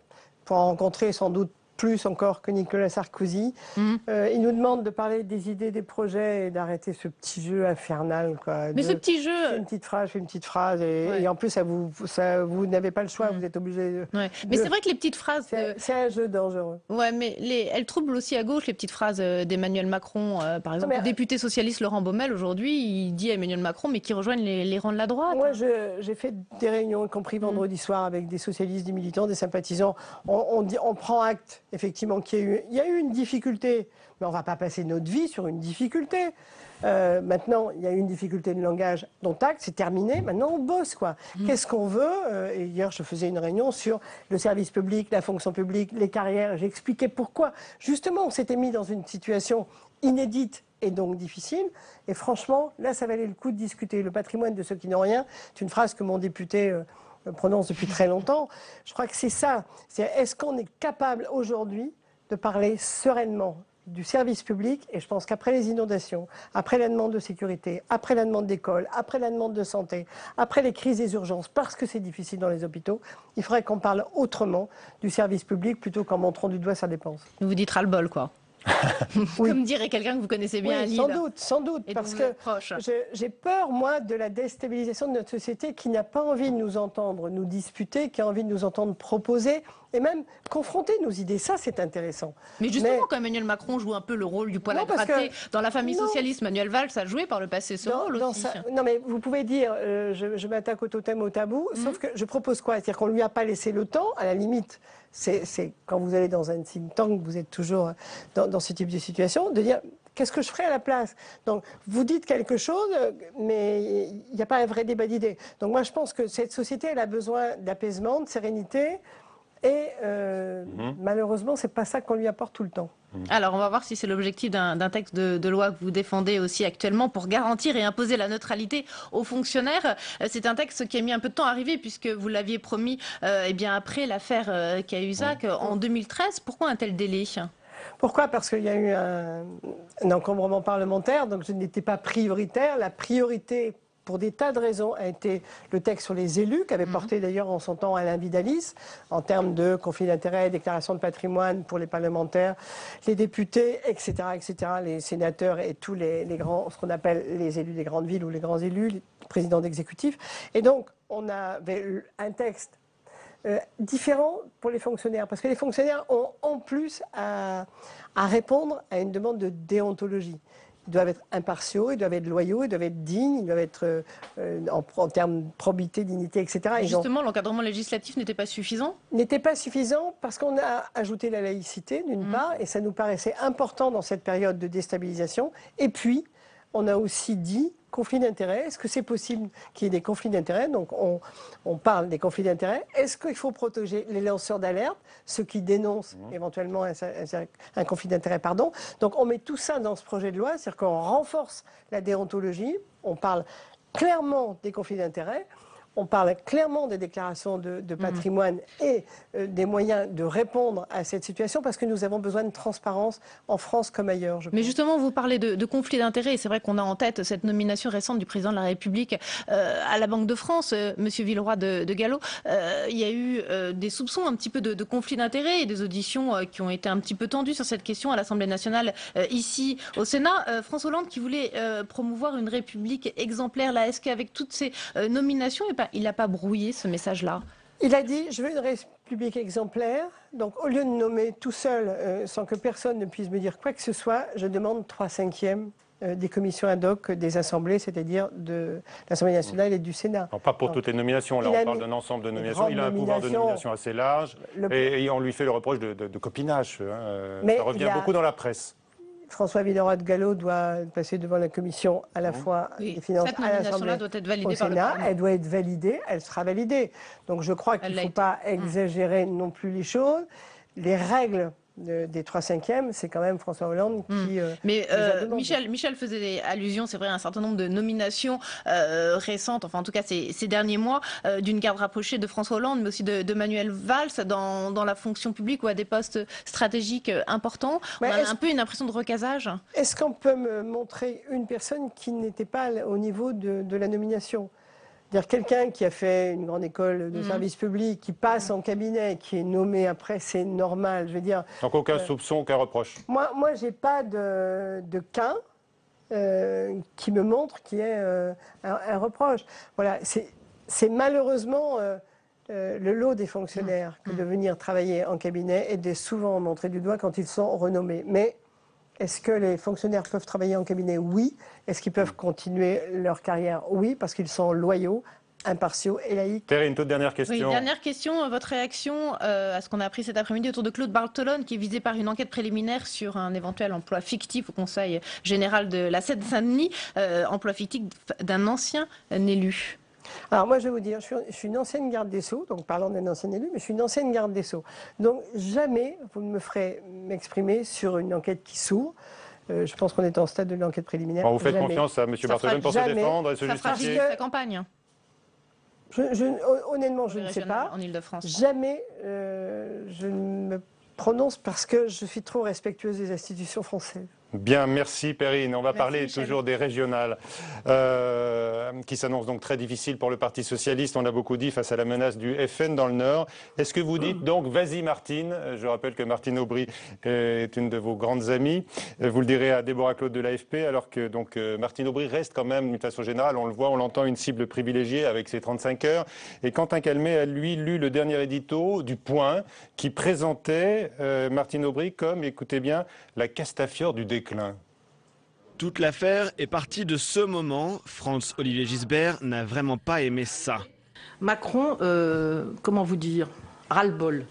pour en rencontrer sans doute plus encore que Nicolas Sarkozy. Il nous demande de parler des idées, des projets et d'arrêter ce petit jeu infernal. Mais ce petit jeu... Je fais une petite phrase et en plus, vous n'avez pas le choix, vous êtes obligé Mais c'est vrai que les petites phrases... C'est un jeu dangereux. Ouais, mais elles troublent aussi à gauche, les petites phrases d'Emmanuel Macron. Par exemple, le député socialiste Laurent Baumel, aujourd'hui, il dit à Emmanuel Macron, mais qui rejoignent les rangs de la droite. Moi, j'ai fait des réunions, y compris vendredi soir, avec des socialistes, des militants, des sympathisants. On prend acte effectivement qu'il y a eu une difficulté, mais on ne va pas passer notre vie sur une difficulté. Maintenant, il y a eu une difficulté de langage dont acte, c'est terminé, maintenant on bosse, quoi. Qu'est-ce qu'on veut? Et hier, je faisais une réunion sur le service public, la fonction publique, les carrières, j'expliquais pourquoi. Justement, on s'était mis dans une situation inédite et donc difficile. Et franchement, là, ça valait le coup de discuter. Le patrimoine de ceux qui n'ont rien, c'est une phrase que mon député prononce depuis très longtemps. Je crois que c'est ça. Est-ce qu'on est capable aujourd'hui de parler sereinement du service public? Et je pense qu'après les inondations, après la demande de sécurité, après la demande d'école, après la demande de santé, après les crises des urgences, parce que c'est difficile dans les hôpitaux, il faudrait qu'on parle autrement du service public plutôt qu'en montrant du doigt sa dépense. Vous dites ras-le-bol, quoi. Oui. Comme dirait quelqu'un que vous connaissez bien à Lille. Sans doute, parce que j'ai peur, moi, de la déstabilisation de notre société qui n'a pas envie de nous entendre nous disputer, qui a envie de nous entendre proposer et même confronter nos idées. Ça, c'est intéressant. Mais justement, quand Emmanuel Macron joue un peu le rôle du poil à gratter, dans la famille socialiste, Manuel Valls a joué par le passé ce rôle aussi. Non, mais vous pouvez dire, je m'attaque au totem, au tabou, sauf que je propose quoi? C'est-à-dire qu'on ne lui a pas laissé le temps, à la limite. C'est quand vous allez dans un think tank, vous êtes toujours dans ce type de situation, de dire qu'est-ce que je ferais à la place? Donc vous dites quelque chose, mais il n'y a pas un vrai débat d'idées. Donc moi je pense que cette société, elle a besoin d'apaisement, de sérénité, et malheureusement c'est pas ça qu'on lui apporte tout le temps. Alors, on va voir si c'est l'objectif d'un texte de loi que vous défendez aussi actuellement pour garantir et imposer la neutralité aux fonctionnaires. C'est un texte qui a mis un peu de temps à arriver puisque vous l'aviez promis bien après l'affaire Cahuzac en 2013. Pourquoi un tel délai ? Pourquoi? Parce qu'il y a eu un encombrement parlementaire, donc je n'étais pas prioritaire. La priorité, pour des tas de raisons, a été le texte sur les élus, qu'avait porté d'ailleurs en son temps Alain Vidalis, en termes de conflit d'intérêts, déclaration de patrimoine pour les parlementaires, les députés, etc., les sénateurs et tous les grands, ce qu'on appelle les élus des grandes villes ou les grands élus, les présidents d'exécutifs. Et donc, on avait un texte différent pour les fonctionnaires, parce que les fonctionnaires ont en plus à répondre à une demande de déontologie. Ils doivent être impartiaux, ils doivent être loyaux, ils doivent être dignes, ils doivent être en termes de probité, dignité, etc. Justement, l'encadrement législatif n'était pas suffisant ? N'était pas suffisant parce qu'on a ajouté la laïcité, d'une part, et ça nous paraissait important dans cette période de déstabilisation. Et puis, on a aussi dit conflit d'intérêts. Est-ce que c'est possible qu'il y ait des conflits d'intérêts? Donc, on parle des conflits d'intérêts. Est-ce qu'il faut protéger les lanceurs d'alerte, ceux qui dénoncent éventuellement un conflit d'intérêts, pardon. Donc, on met tout ça dans ce projet de loi, c'est-à-dire qu'on renforce la déontologie, on parle clairement des conflits d'intérêts, on parle clairement des déclarations de patrimoine et des moyens de répondre à cette situation parce que nous avons besoin de transparence en France comme ailleurs. Mais justement, vous parlez de conflit d'intérêts et c'est vrai qu'on a en tête cette nomination récente du président de la République à la Banque de France, Monsieur Villeroy de Galhau. Il y a eu des soupçons un petit peu de conflit d'intérêts et des auditions qui ont été un petit peu tendues sur cette question à l'Assemblée nationale ici au Sénat. François Hollande qui voulait promouvoir une République exemplaire, là, est-ce qu'avec toutes ces nominations, il n'a pas brouillé ce message-là? Il a dit, je veux une République exemplaire. Donc, au lieu de nommer tout seul, sans que personne ne puisse me dire quoi que ce soit, je demande 3/5 des commissions ad hoc des assemblées, c'est-à-dire de l'Assemblée nationale et du Sénat. Non, pas pour toutes les nominations, là on parle d'un ensemble de nominations. Il a un pouvoir de nomination assez large et on lui fait le reproche de copinage. Ça revient beaucoup dans la presse. François Villeroy de Galhau doit passer devant la commission à la fois des finances à l'Assemblée doit être validée au Sénat. Elle doit être validée, elle sera validée. Donc je crois qu'il ne faut pas exagérer non plus les choses. Les règles des 3/5, c'est quand même François Hollande qui... Mais Michel faisait allusion, c'est vrai, à un certain nombre de nominations récentes, enfin en tout cas ces derniers mois, d'une garde rapprochée de François Hollande, mais aussi de Manuel Valls dans la fonction publique ou à des postes stratégiques importants. On a un peu une impression de recasage. Est-ce qu'on peut me montrer une personne qui n'était pas au niveau de la nomination ? C'est-à-dire quelqu'un qui a fait une grande école de service public, qui passe en cabinet, qui est nommé après, c'est normal. Je veux dire. Donc aucun soupçon, aucun reproche. Moi, j'ai pas de cas qui me montre qu'il y ait un reproche. Voilà, c'est malheureusement le lot des fonctionnaires que de venir travailler en cabinet et de souvent montrer du doigt quand ils sont renommés. Mais est-ce que les fonctionnaires peuvent travailler en cabinet? Oui. Est-ce qu'ils peuvent continuer leur carrière? Oui, parce qu'ils sont loyaux impartiaux et laïques. Perrine, toute dernière question. Oui, dernière question. Votre réaction à ce qu'on a appris cet après-midi autour de Claude Bartolone, qui est visé par une enquête préliminaire sur un éventuel emploi fictif au Conseil général de la Seine-Saint-Denis, emploi fictif d'un ancien élu. Alors moi je vais vous dire, je suis une ancienne garde des Sceaux, donc parlant d'un ancien élu, mais je suis une ancienne garde des Sceaux. Donc jamais vous ne me ferez m'exprimer sur une enquête qui s'ouvre. Je pense qu'on est en stade de l'enquête préliminaire. Bon, vous faites jamais. confiance à M. Bartolone pour se défendre et se justifier. Ça fera sa campagne. Honnêtement, je ne sais pas. En Ile-de-France. Jamais je ne me prononce parce que je suis trop respectueuse des institutions françaises. Bien, merci Perrine. On va parler Michel. toujours des régionales qui s'annoncent donc très difficiles pour le Parti Socialiste. On l'a beaucoup dit face à la menace du FN dans le Nord. Est-ce que vous dites donc vas-y Martine? Je rappelle que Martine Aubry est une de vos grandes amies. Vous le direz à Déborah Claude de l'AFP, alors que donc Martine Aubry reste quand même, d'une façon générale, on le voit, on l'entend, une cible privilégiée avec ses 35 heures. Et Quentin Calmet a lui lu le dernier édito du Point qui présentait Martine Aubry comme, écoutez bien, la Castafiore du déclin. Toute l'affaire est partie de ce moment. Franz-Olivier Gisbert n'a vraiment pas aimé ça. Macron, comment vous dire, ras-le-bol.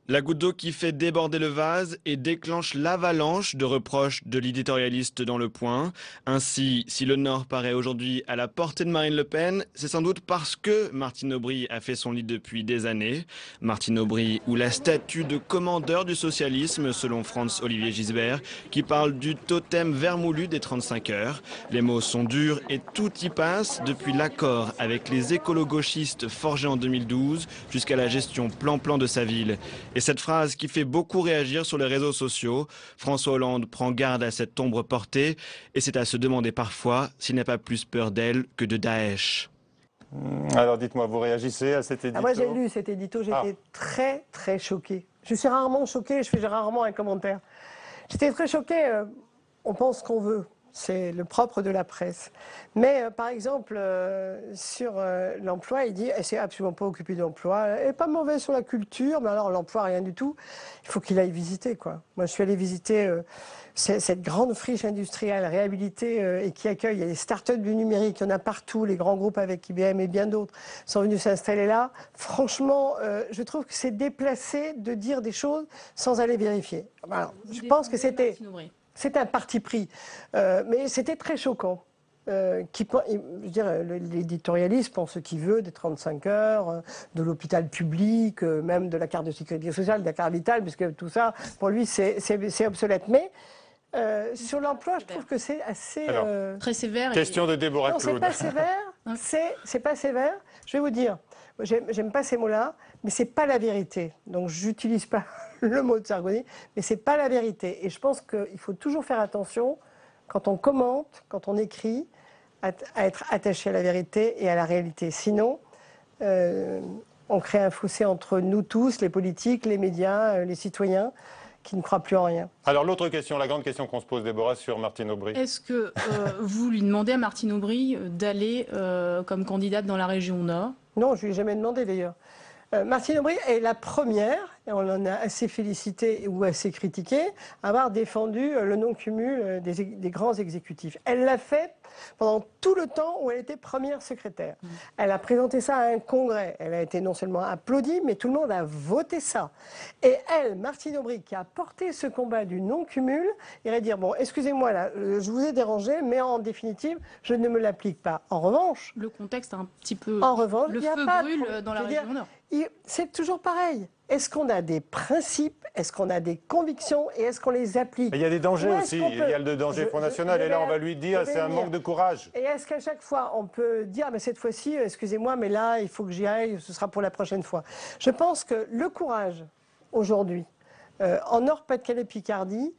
La goutte d'eau qui fait déborder le vase et déclenche l'avalanche de reproches de l'éditorialiste dans Le Point. Ainsi, si le Nord paraît aujourd'hui à la portée de Marine Le Pen, c'est sans doute parce que Martine Aubry a fait son lit depuis des années. Martine Aubry ou la statue de commandeur du socialisme, selon Franz-Olivier Gisbert, qui parle du totem vermoulu des 35 heures. Les mots sont durs et tout y passe, depuis l'accord avec les écolo-gauchistes forgés en 2012 jusqu'à la gestion plan-plan de sa ville. Et cette phrase qui fait beaucoup réagir sur les réseaux sociaux, François Hollande prend garde à cette ombre portée et c'est à se demander parfois s'il n'a pas plus peur d'elle que de Daesh. Alors dites-moi, vous réagissez à cet édito? Moi j'ai lu cet édito, j'étais très très choquée. Je suis rarement choquée, je fais rarement un commentaire. J'étais très choquée, on pense qu'on veut. C'est le propre de la presse. Mais par exemple, sur l'emploi, il dit « c'est absolument pas occupé d'emploi, elle n'est pas mauvaise sur la culture, mais alors l'emploi, rien du tout. » Il faut qu'il aille visiter, quoi. Moi, je suis allée visiter cette grande friche industrielle réhabilitée et qui accueille, il y a les start-up du numérique, il y en a partout, les grands groupes avec IBM et bien d'autres sont venus s'installer là. Franchement, je trouve que c'est déplacé de dire des choses sans aller vérifier. Alors, je pense que c'était... C'est un parti pris, mais c'était très choquant. L'éditorialiste pense ce qu'il veut des 35 heures, de l'hôpital public, même de la carte de sécurité sociale, de la carte vitale, puisque tout ça, pour lui, c'est obsolète. Mais sur l'emploi, je trouve que c'est assez... très sévère. Question de Déborah Claude. Non, c'est pas sévère. C'est pas sévère. Je vais vous dire, j'aime pas ces mots-là, mais c'est pas la vérité. Donc, j'utilise pas le mot de Sarkozy, mais c'est pas la vérité. Et je pense qu'il faut toujours faire attention, quand on commente, quand on écrit, à être attaché à la vérité et à la réalité. Sinon, on crée un fossé entre nous tous, les politiques, les médias, les citoyens, qui ne croient plus en rien. Alors l'autre question, la grande question qu'on se pose, Déborah, sur Martine Aubry. Est-ce que vous lui demandez à Martine Aubry d'aller comme candidate dans la région Nord? Non, je ne lui ai jamais demandé d'ailleurs. Martine Aubry est la première, et on en a assez félicité ou assez critiqué, à avoir défendu le non-cumul des grands exécutifs. Elle l'a fait pendant tout le temps où elle était première secrétaire. Elle a présenté ça à un congrès. Elle a été non seulement applaudie, mais tout le monde a voté ça. Et elle, Martine Aubry, qui a porté ce combat du non-cumul, irait dire, bon, excusez-moi, là, je vous ai dérangé, mais en définitive, je ne me l'applique pas. En revanche... Le contexte est un petit peu... En revanche, le feu brûle dans la région Nord. C'est toujours pareil. Est-ce qu'on a des principes, est-ce qu'on a des convictions et est-ce qu'on les applique? Il y a des dangers aussi. Il y a le danger Front National et là on va lui dire c'est un manque de courage. Et est-ce qu'à chaque fois on peut dire mais cette fois-ci, excusez-moi, mais là il faut que j'y aille, ce sera pour la prochaine fois. Je pense que le courage aujourd'hui, en Nord-Pas-de-Calais-Picardie,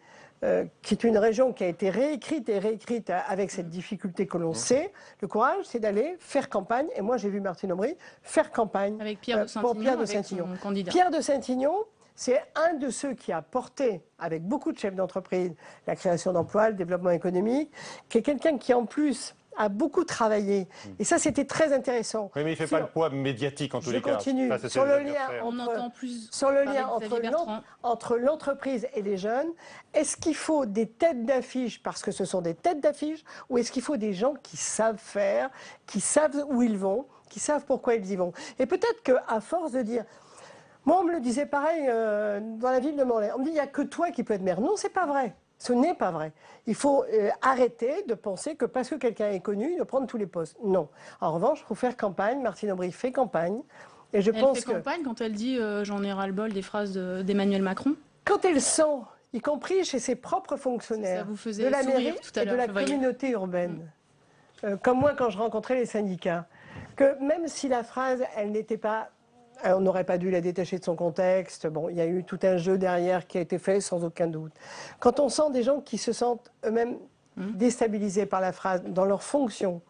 qui est une région qui a été réécrite et réécrite avec cette difficulté que l'on sait. Le courage, c'est d'aller faire campagne. Et moi, j'ai vu Martine Aubry faire campagne avec Pierre de Saint-Ignon, candidat. Pierre de Saint-Ignon, c'est un de ceux qui a porté, avec beaucoup de chefs d'entreprise, la création d'emplois, le développement économique, qui est quelqu'un qui, en plus, a beaucoup travaillé. Et ça, c'était très intéressant. Oui, mais il ne fait pas le poids médiatique en tous les cas. Je continue. Sur le lien entre l'entreprise et les jeunes, est-ce qu'il faut des têtes d'affiche parce que ce sont des têtes d'affiche ou est-ce qu'il faut des gens qui savent faire, qui savent où ils vont, qui savent pourquoi ils y vont. Et peut-être qu'à force de dire... Moi, on me le disait pareil dans la ville de Morlaix. On me dit, il n'y a que toi qui peux être maire. Non, c'est pas vrai. Ce n'est pas vrai. Il faut arrêter de penser que parce que quelqu'un est connu, il doit prendre tous les postes. Non. En revanche, il faut faire campagne. Martine Aubry fait campagne. Et je pense fait campagne quand elle dit j'en ai ras-le-bol des phrases d'Emmanuel Macron. Quand elle sent, y compris chez ses propres fonctionnaires, de la mairie et de la communauté urbaine, comme moi quand je rencontrais les syndicats, que même si la phrase, elle n'était pas... On n'aurait pas dû la détacher de son contexte. Bon, il y a eu tout un jeu derrière qui a été fait sans aucun doute. Quand on sent des gens qui se sentent eux-mêmes déstabilisés par la phrase, dans leur fonction,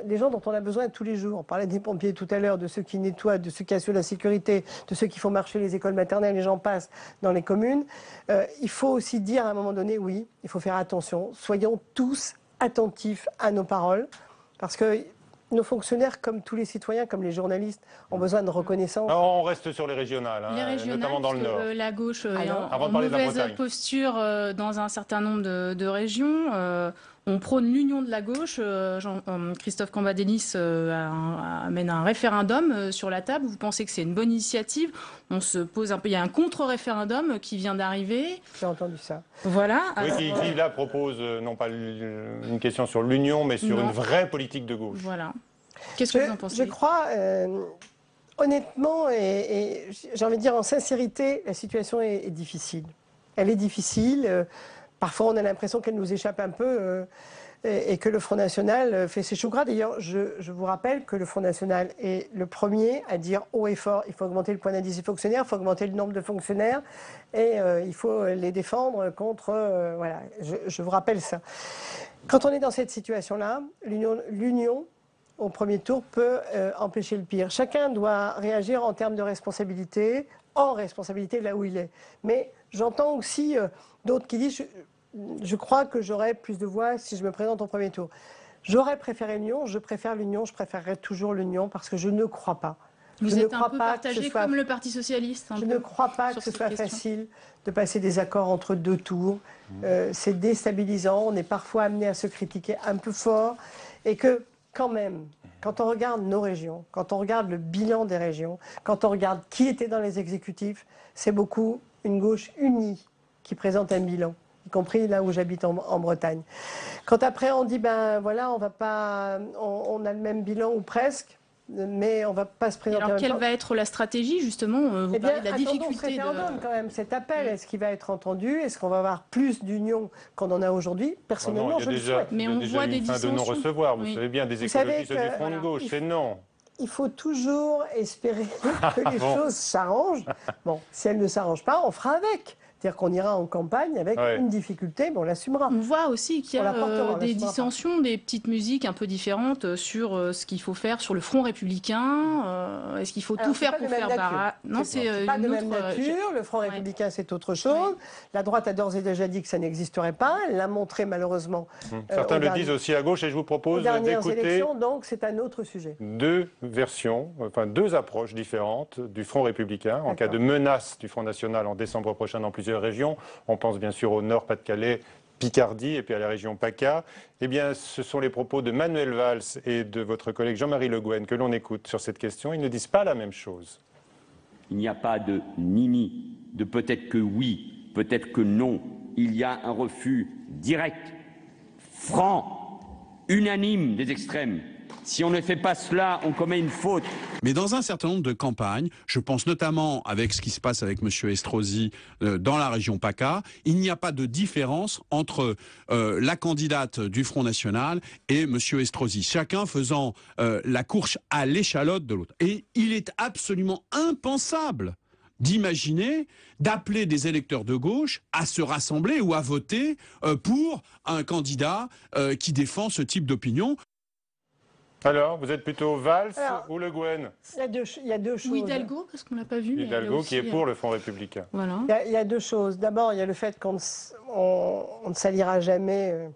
des gens dont on a besoin tous les jours. On parlait des pompiers tout à l'heure, de ceux qui nettoient, de ceux qui assurent la sécurité, de ceux qui font marcher les écoles maternelles, les gens passent dans les communes. Il faut aussi dire à un moment donné, oui, il faut faire attention. Soyons tous attentifs à nos paroles, parce que nos fonctionnaires, comme tous les citoyens, comme les journalistes, ont besoin de reconnaissance. Non, on reste sur les régionales, les régionales, notamment dans le Nord. La gauche est en mauvaise posture dans un certain nombre de régions. On prône l'union de la gauche. Christophe Cambadélis amène un référendum sur la table. Vous pensez que c'est une bonne initiative? On se pose un peu. Il y a un contre-référendum qui vient d'arriver. J'ai entendu ça. Voilà. Oui, qui là propose non pas une question sur l'union, mais sur une vraie politique de gauche. Voilà. Qu'est-ce que vous en pensez? Je crois, honnêtement, et j'ai envie de dire en sincérité, la situation est difficile. Elle est difficile. Parfois, on a l'impression qu'elle nous échappe un peu et que le Front National fait ses choux gras. D'ailleurs, je vous rappelle que le Front National est le premier à dire haut et fort, il faut augmenter le point d'indice des fonctionnaires, il faut augmenter le nombre de fonctionnaires et il faut les défendre contre... voilà, je vous rappelle ça. Quand on est dans cette situation-là, l'union au premier tour peut empêcher le pire. Chacun doit réagir en termes de responsabilité, là où il est. Mais j'entends aussi d'autres qui disent je crois que j'aurai plus de voix si je me présente au premier tour. J'aurais préféré l'union, je préfère l'union, je préférerais toujours l'union parce que je ne crois pas. Vous êtes un peu partagé comme le Parti socialiste. Je ne crois pas que ce soit facile de passer des accords entre deux tours. C'est déstabilisant, on est parfois amené à se critiquer un peu fort et que quand même, quand on regarde nos régions, quand on regarde le bilan des régions, quand on regarde qui était dans les exécutifs, c'est beaucoup une gauche unie qui présente un bilan, y compris là où j'habite en Bretagne. Quand après on dit, ben voilà, on a le même bilan ou presque, mais on ne va pas se présenter. Alors, quelle va être la stratégie, justement? Vous parlez de la difficulté quand même, cet appel, est-ce qu'il va être entendu? Est-ce qu'on va avoir plus d'union qu'on en a aujourd'hui? Personnellement, je le souhaite. Mais on voit des dissensions. De non-recevoir, vous savez bien, des écologistes du Front de gauche, c'est non. Il faut toujours espérer que les choses s'arrangent. Bon, si elles ne s'arrangent pas, on fera avec. C'est-à-dire qu'on ira en campagne avec une difficulté, mais on l'assumera. On voit aussi qu'il y a des dissensions, des petites musiques un peu différentes sur ce qu'il faut faire sur le front républicain. Est-ce qu'il faut tout faire pour faire barrage? Non, c'est pas de même nature. Le front républicain, c'est autre chose. La droite a d'ores et déjà dit que ça n'existerait pas. Elle l'a montré malheureusement. Certains le disent aussi à gauche et je vous propose d'écouter donc c'est un autre sujet. Deux versions, enfin deux approches différentes du front républicain en cas de menace du Front National en décembre prochain dans plusieurs régions. On pense bien sûr au Nord, Pas-de-Calais, Picardie et puis à la région PACA. Eh bien, ce sont les propos de Manuel Valls et de votre collègue Jean-Marie Le Guen que l'on écoute sur cette question. Ils ne disent pas la même chose. Il n'y a pas de ni-ni, de peut-être que oui, peut-être que non. Il y a un refus direct, franc, unanime des extrêmes. Si on ne fait pas cela, on commet une faute. Mais dans un certain nombre de campagnes, je pense notamment avec ce qui se passe avec M. Estrosi dans la région PACA, il n'y a pas de différence entre la candidate du Front National et M. Estrosi. Chacun faisant la course à l'échalote de l'autre. Et il est absolument impensable d'imaginer, d'appeler des électeurs de gauche à se rassembler ou à voter pour un candidat qui défend ce type d'opinion. Alors, vous êtes plutôt Valls ou Le Guen? Il y a deux choses. Ou Hidalgo, parce qu'on ne l'a pas vu. Hidalgo qui est pour le Front républicain. Voilà. Il y a deux choses. D'abord, il y a le fait qu'on ne s'alliera jamais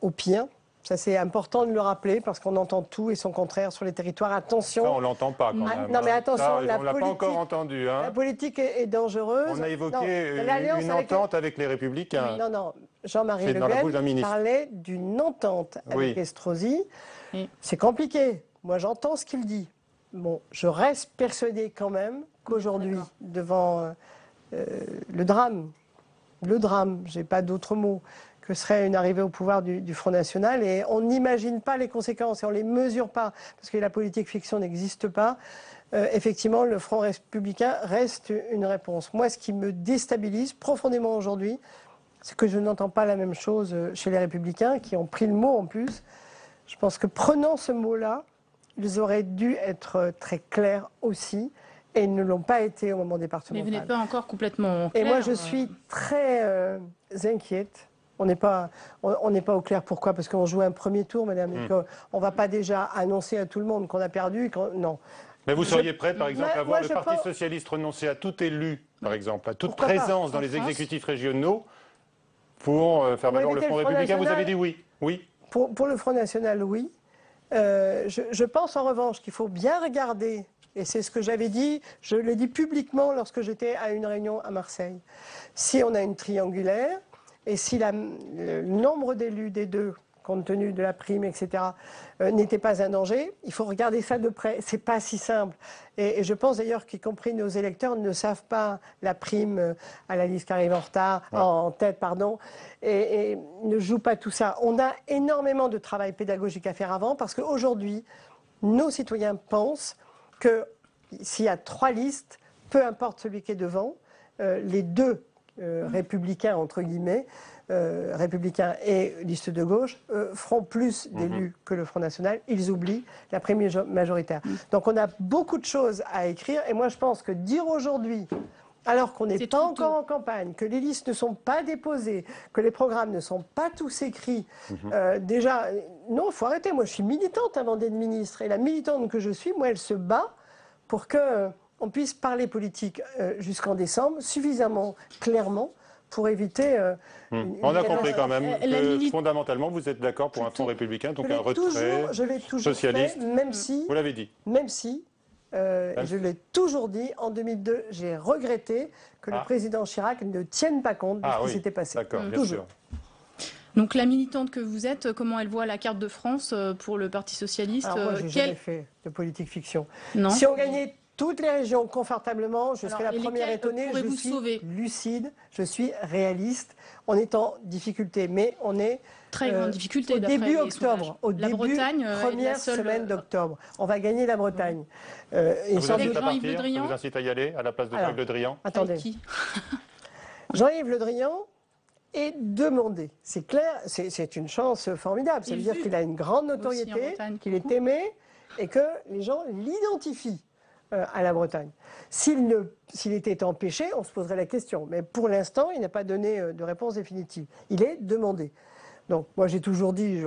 au pire. Ça, c'est important de le rappeler parce qu'on entend tout et son contraire sur les territoires. Attention. Ça, on ne l'entend pas quand même. Non, mais attention, ça, on ne l'a pas encore entendu. Hein. La politique est dangereuse. On a évoqué une entente avec les Républicains. Non, Jean-Marie Le Guen parlait d'une entente avec Estrosi. C'est compliqué. Moi, j'entends ce qu'il dit. Bon, je reste persuadé quand même qu'aujourd'hui, devant le drame, j'ai pas d'autre mot, que serait une arrivée au pouvoir du Front National, et on n'imagine pas les conséquences et on les mesure pas, parce que la politique fiction n'existe pas. Effectivement, le Front républicain reste une réponse. Moi, ce qui me déstabilise profondément aujourd'hui, c'est que je n'entends pas la même chose chez les Républicains, qui ont pris le mot en plus. Je pense que prenant ce mot-là, ils auraient dû être très clairs aussi, et ils ne l'ont pas été au moment départemental. Mais vous n'êtes pas encore complètement clair. Et moi, je suis très inquiète. On n'est pas au clair. Pourquoi? Parce qu'on joue un premier tour, madame. On ne va pas déjà annoncer à tout le monde qu'on a perdu. Non. Mais vous seriez prête, par exemple, à voir le Parti socialiste renoncer à tout élu, par exemple, à toute présence dans les exécutifs régionaux pour faire valoir le Front républicain? Vous avez dit oui. Oui. Pour le Front national, oui. Je pense en revanche qu'il faut bien regarder, et c'est ce que j'avais dit, je l'ai dit publiquement lorsque j'étais à une réunion à Marseille. Si on a une triangulaire, et si le nombre d'élus des deux, compte tenu de la prime, etc., n'était pas un danger, il faut regarder ça de près. C'est pas si simple. Et je pense d'ailleurs qu'y compris nos électeurs ne savent pas la prime à la liste qui arrive en retard, en tête, pardon, et ne jouent pas tout ça. On a énormément de travail pédagogique à faire avant, parce qu'aujourd'hui, nos citoyens pensent que s'il y a 3 listes, peu importe celui qui est devant, les deux républicains, entre guillemets, républicains et liste de gauche, feront plus d'élus que le Front National. Ils oublient la prime majoritaire. Donc on a beaucoup de choses à écrire, et moi je pense que dire aujourd'hui, alors qu'on n'est pas encore en campagne, que les listes ne sont pas déposées, que les programmes ne sont pas tous écrits, déjà, non, il faut arrêter. Moi je suis militante avant d'être ministre, et la militante que je suis, moi, elle se bat pour que on puisse parler politique jusqu'en décembre, suffisamment clairement, pour éviter... On a compris quand même que fondamentalement, vous êtes d'accord pour un Front républicain, donc un retrait je l'ai toujours socialiste. fait, même si... Vous l'avez dit. Même si, je l'ai toujours dit, en 2002, j'ai regretté que le président Chirac ne tienne pas compte de ce qui s'était passé. D'accord, bien toujours. sûr. Donc la militante que vous êtes, comment elle voit la carte de France pour le Parti socialiste? Alors moi, j'ai jamais fait de politique fiction. Non. Si on gagnait toutes les régions confortablement, je serais la première étonnée. Je suis sauver lucide, je suis réaliste. On est en difficulté, mais on est très grande difficulté. Au début octobre, au la début Bretagne, première semaine d'octobre, on va gagner la Bretagne. Et vous incite à partir, ça vous incite à y aller à la place de Jean-Yves Le Drian? Attendez. Jean-Yves Le Drian est demandé. C'est clair, c'est une chance formidable. Ça veut dire qu'il a une grande notoriété, qu'il est aimé et que les gens l'identifient à la Bretagne. S'il était empêché, on se poserait la question. Mais pour l'instant, il n'a pas donné de réponse définitive. Il est demandé. Donc, moi, j'ai toujours dit,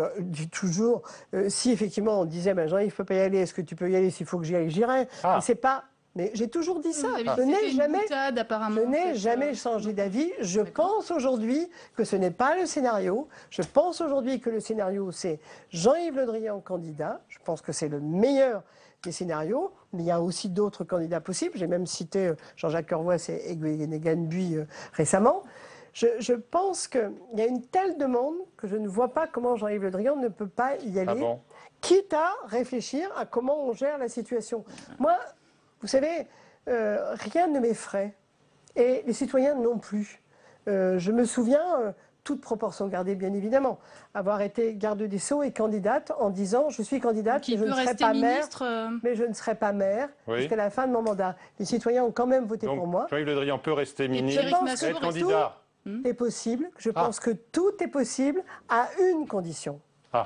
si effectivement on disait, ben, Jean-Yves ne peut pas y aller, est-ce que tu peux y aller? S'il faut que j'y aille, j'irai. Mais c'est pas... Mais j'ai toujours dit ça. Je n'ai jamais changé d'avis. Je pense aujourd'hui que ce n'est pas le scénario. Je pense aujourd'hui que le scénario, c'est Jean-Yves Le Drian candidat. Je pense que c'est le meilleur des scénarios, mais il y a aussi d'autres candidats possibles. J'ai même cité Jean-Jacques Urvoas et Guénégan Buis récemment. Je pense qu'il y a une telle demande que je ne vois pas comment Jean-Yves Le Drian ne peut pas y aller, quitte à réfléchir à comment on gère la situation. Moi, vous savez, rien ne m'effraie, et les citoyens non plus. Je me souviens... toute proportion gardée, bien évidemment, avoir été garde des Sceaux et candidate en disant « je suis candidate, mais je ne serai pas maire, mais je ne serai pas maire jusqu'à la fin de mon mandat ». Les citoyens ont quand même voté pour moi. Jean-Yves Le Drian peut rester ministre et être candidat. C'est possible. Je pense que tout est possible à une condition.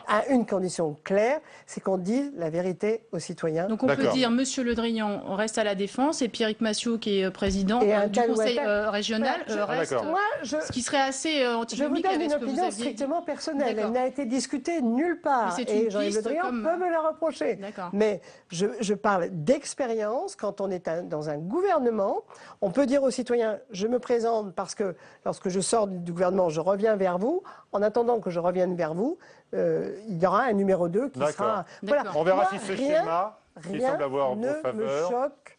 À une condition claire, c'est qu'on dise la vérité aux citoyens. Donc on peut dire, Monsieur Le Drian reste à la Défense et Pierrick Massion, qui est président du Conseil régional, reste, ce qui serait assez antinomique avec ce que vous aviez dit. Je vous donne une opinion strictement personnelle. Elle n'a été discutée nulle part. Et Jean-Yves Le Drian peut me la reprocher. Mais je parle d'expérience. Quand on est dans un gouvernement, on peut dire aux citoyens, je me présente parce que lorsque je sors du gouvernement, je reviens vers vous. En attendant que je revienne vers vous, il y aura un numéro 2 qui sera... Voilà. On verra si ce schéma, qui semble avoir vos faveurs, me choque,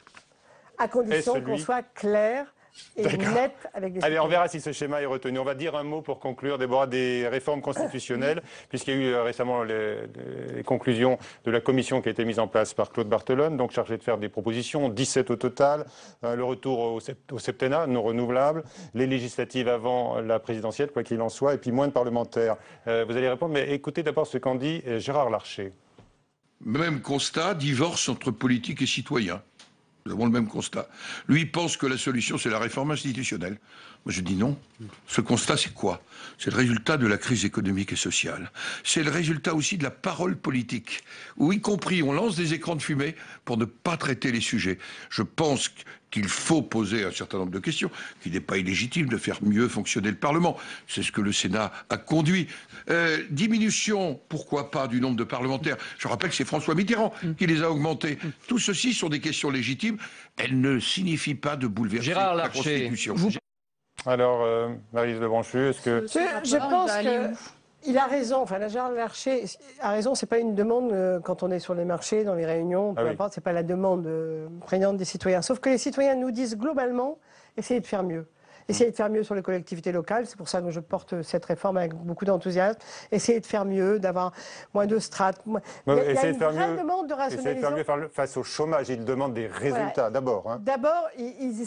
à condition qu'on soit clair et nette avec les Allez, on verra si ce schéma est retenu. On va dire un mot pour conclure, Déborah, des réformes constitutionnelles, puisqu'il y a eu récemment les conclusions de la commission qui a été mise en place par Claude Barthelone, donc chargé de faire des propositions, 17 au total, le retour au septennat non renouvelable, les législatives avant la présidentielle, quoi qu'il en soit, et puis moins de parlementaires. Vous allez répondre, mais écoutez d'abord ce qu'en dit Gérard Larcher. Même constat, divorce entre politique et citoyen. Nous avons le même constat. Lui pense que la solution, c'est la réforme institutionnelle. Moi, je dis non. Ce constat, c'est quoi? C'est le résultat de la crise économique et sociale. C'est le résultat aussi de la parole politique, où, y compris, on lance des écrans de fumée pour ne pas traiter les sujets. Je pense qu'il faut poser un certain nombre de questions, qu'il n'est pas illégitime de faire mieux fonctionner le Parlement. C'est ce que le Sénat a conduit. Diminution, pourquoi pas, du nombre de parlementaires. Je rappelle que c'est François Mitterrand qui les a augmentés. Tout ceci sont des questions légitimes. Elles ne signifient pas de bouleverser la Constitution. Alors, Maryse Lebranchu, est-ce que... Je pense qu'il a raison. Enfin, Gérard Larcher a raison. C'est pas une demande quand on est sur les marchés, dans les réunions, peu importe. C'est pas la demande prégnante des citoyens. Sauf que les citoyens nous disent globalement, essayez de faire mieux. Essayez de faire mieux sur les collectivités locales, c'est pour ça que je porte cette réforme avec beaucoup d'enthousiasme. Essayez de faire mieux, d'avoir moins de strates. Il y a une vraie demande de rationalisation. Essayez de faire mieux face au chômage, ils demandent des résultats d'abord. Hein. D'abord, ils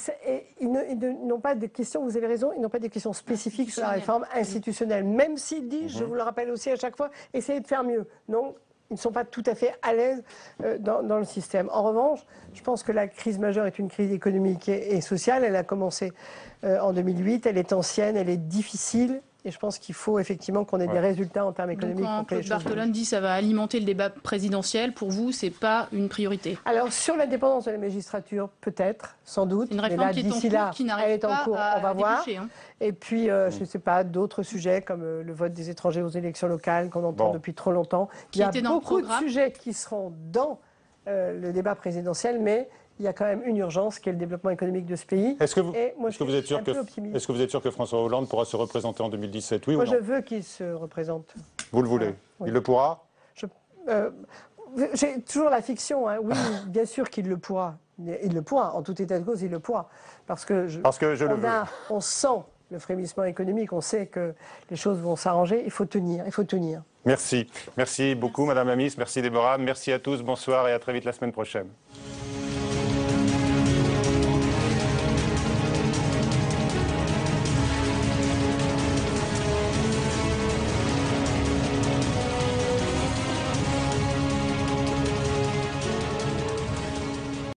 n'ont pas de questions, vous avez raison, ils n'ont pas de questions spécifiques sur la réforme institutionnelle. Même s'ils disent, je vous le rappelle aussi à chaque fois, essayez de faire mieux. Non, ils ne sont pas tout à fait à l'aise dans le système. En revanche, je pense que la crise majeure est une crise économique et sociale. Elle a commencé en 2008, elle est ancienne, elle est difficile. Et je pense qu'il faut effectivement qu'on ait des résultats en termes économiques. Donc, quand Claude Barthelone dit que ça va alimenter le débat présidentiel, pour vous, c'est pas une priorité? Alors, sur l'indépendance de la magistrature, peut-être, sans doute. Une réforme qui n'arrive pas on va voir. Hein. Et puis, je ne sais pas, d'autres sujets comme le vote des étrangers aux élections locales qu'on entend depuis trop longtemps. Il y a beaucoup de sujets qui seront dans le débat présidentiel, mais il y a quand même une urgence qui est le développement économique de ce pays. Est-ce que vous êtes sûr que François Hollande pourra se représenter en 2017, oui ou non? Moi, je veux qu'il se représente. Vous le voulez? Oui. Il le pourra? J'ai toujours la fiction, hein. Oui, bien sûr qu'il le pourra. Il le pourra, en tout état de cause, il le pourra. Parce que on sent le frémissement économique, on sait que les choses vont s'arranger, il faut tenir, il faut tenir. Merci. Merci beaucoup, Madame la Ministre, merci Déborah, merci à tous, bonsoir et à très vite la semaine prochaine.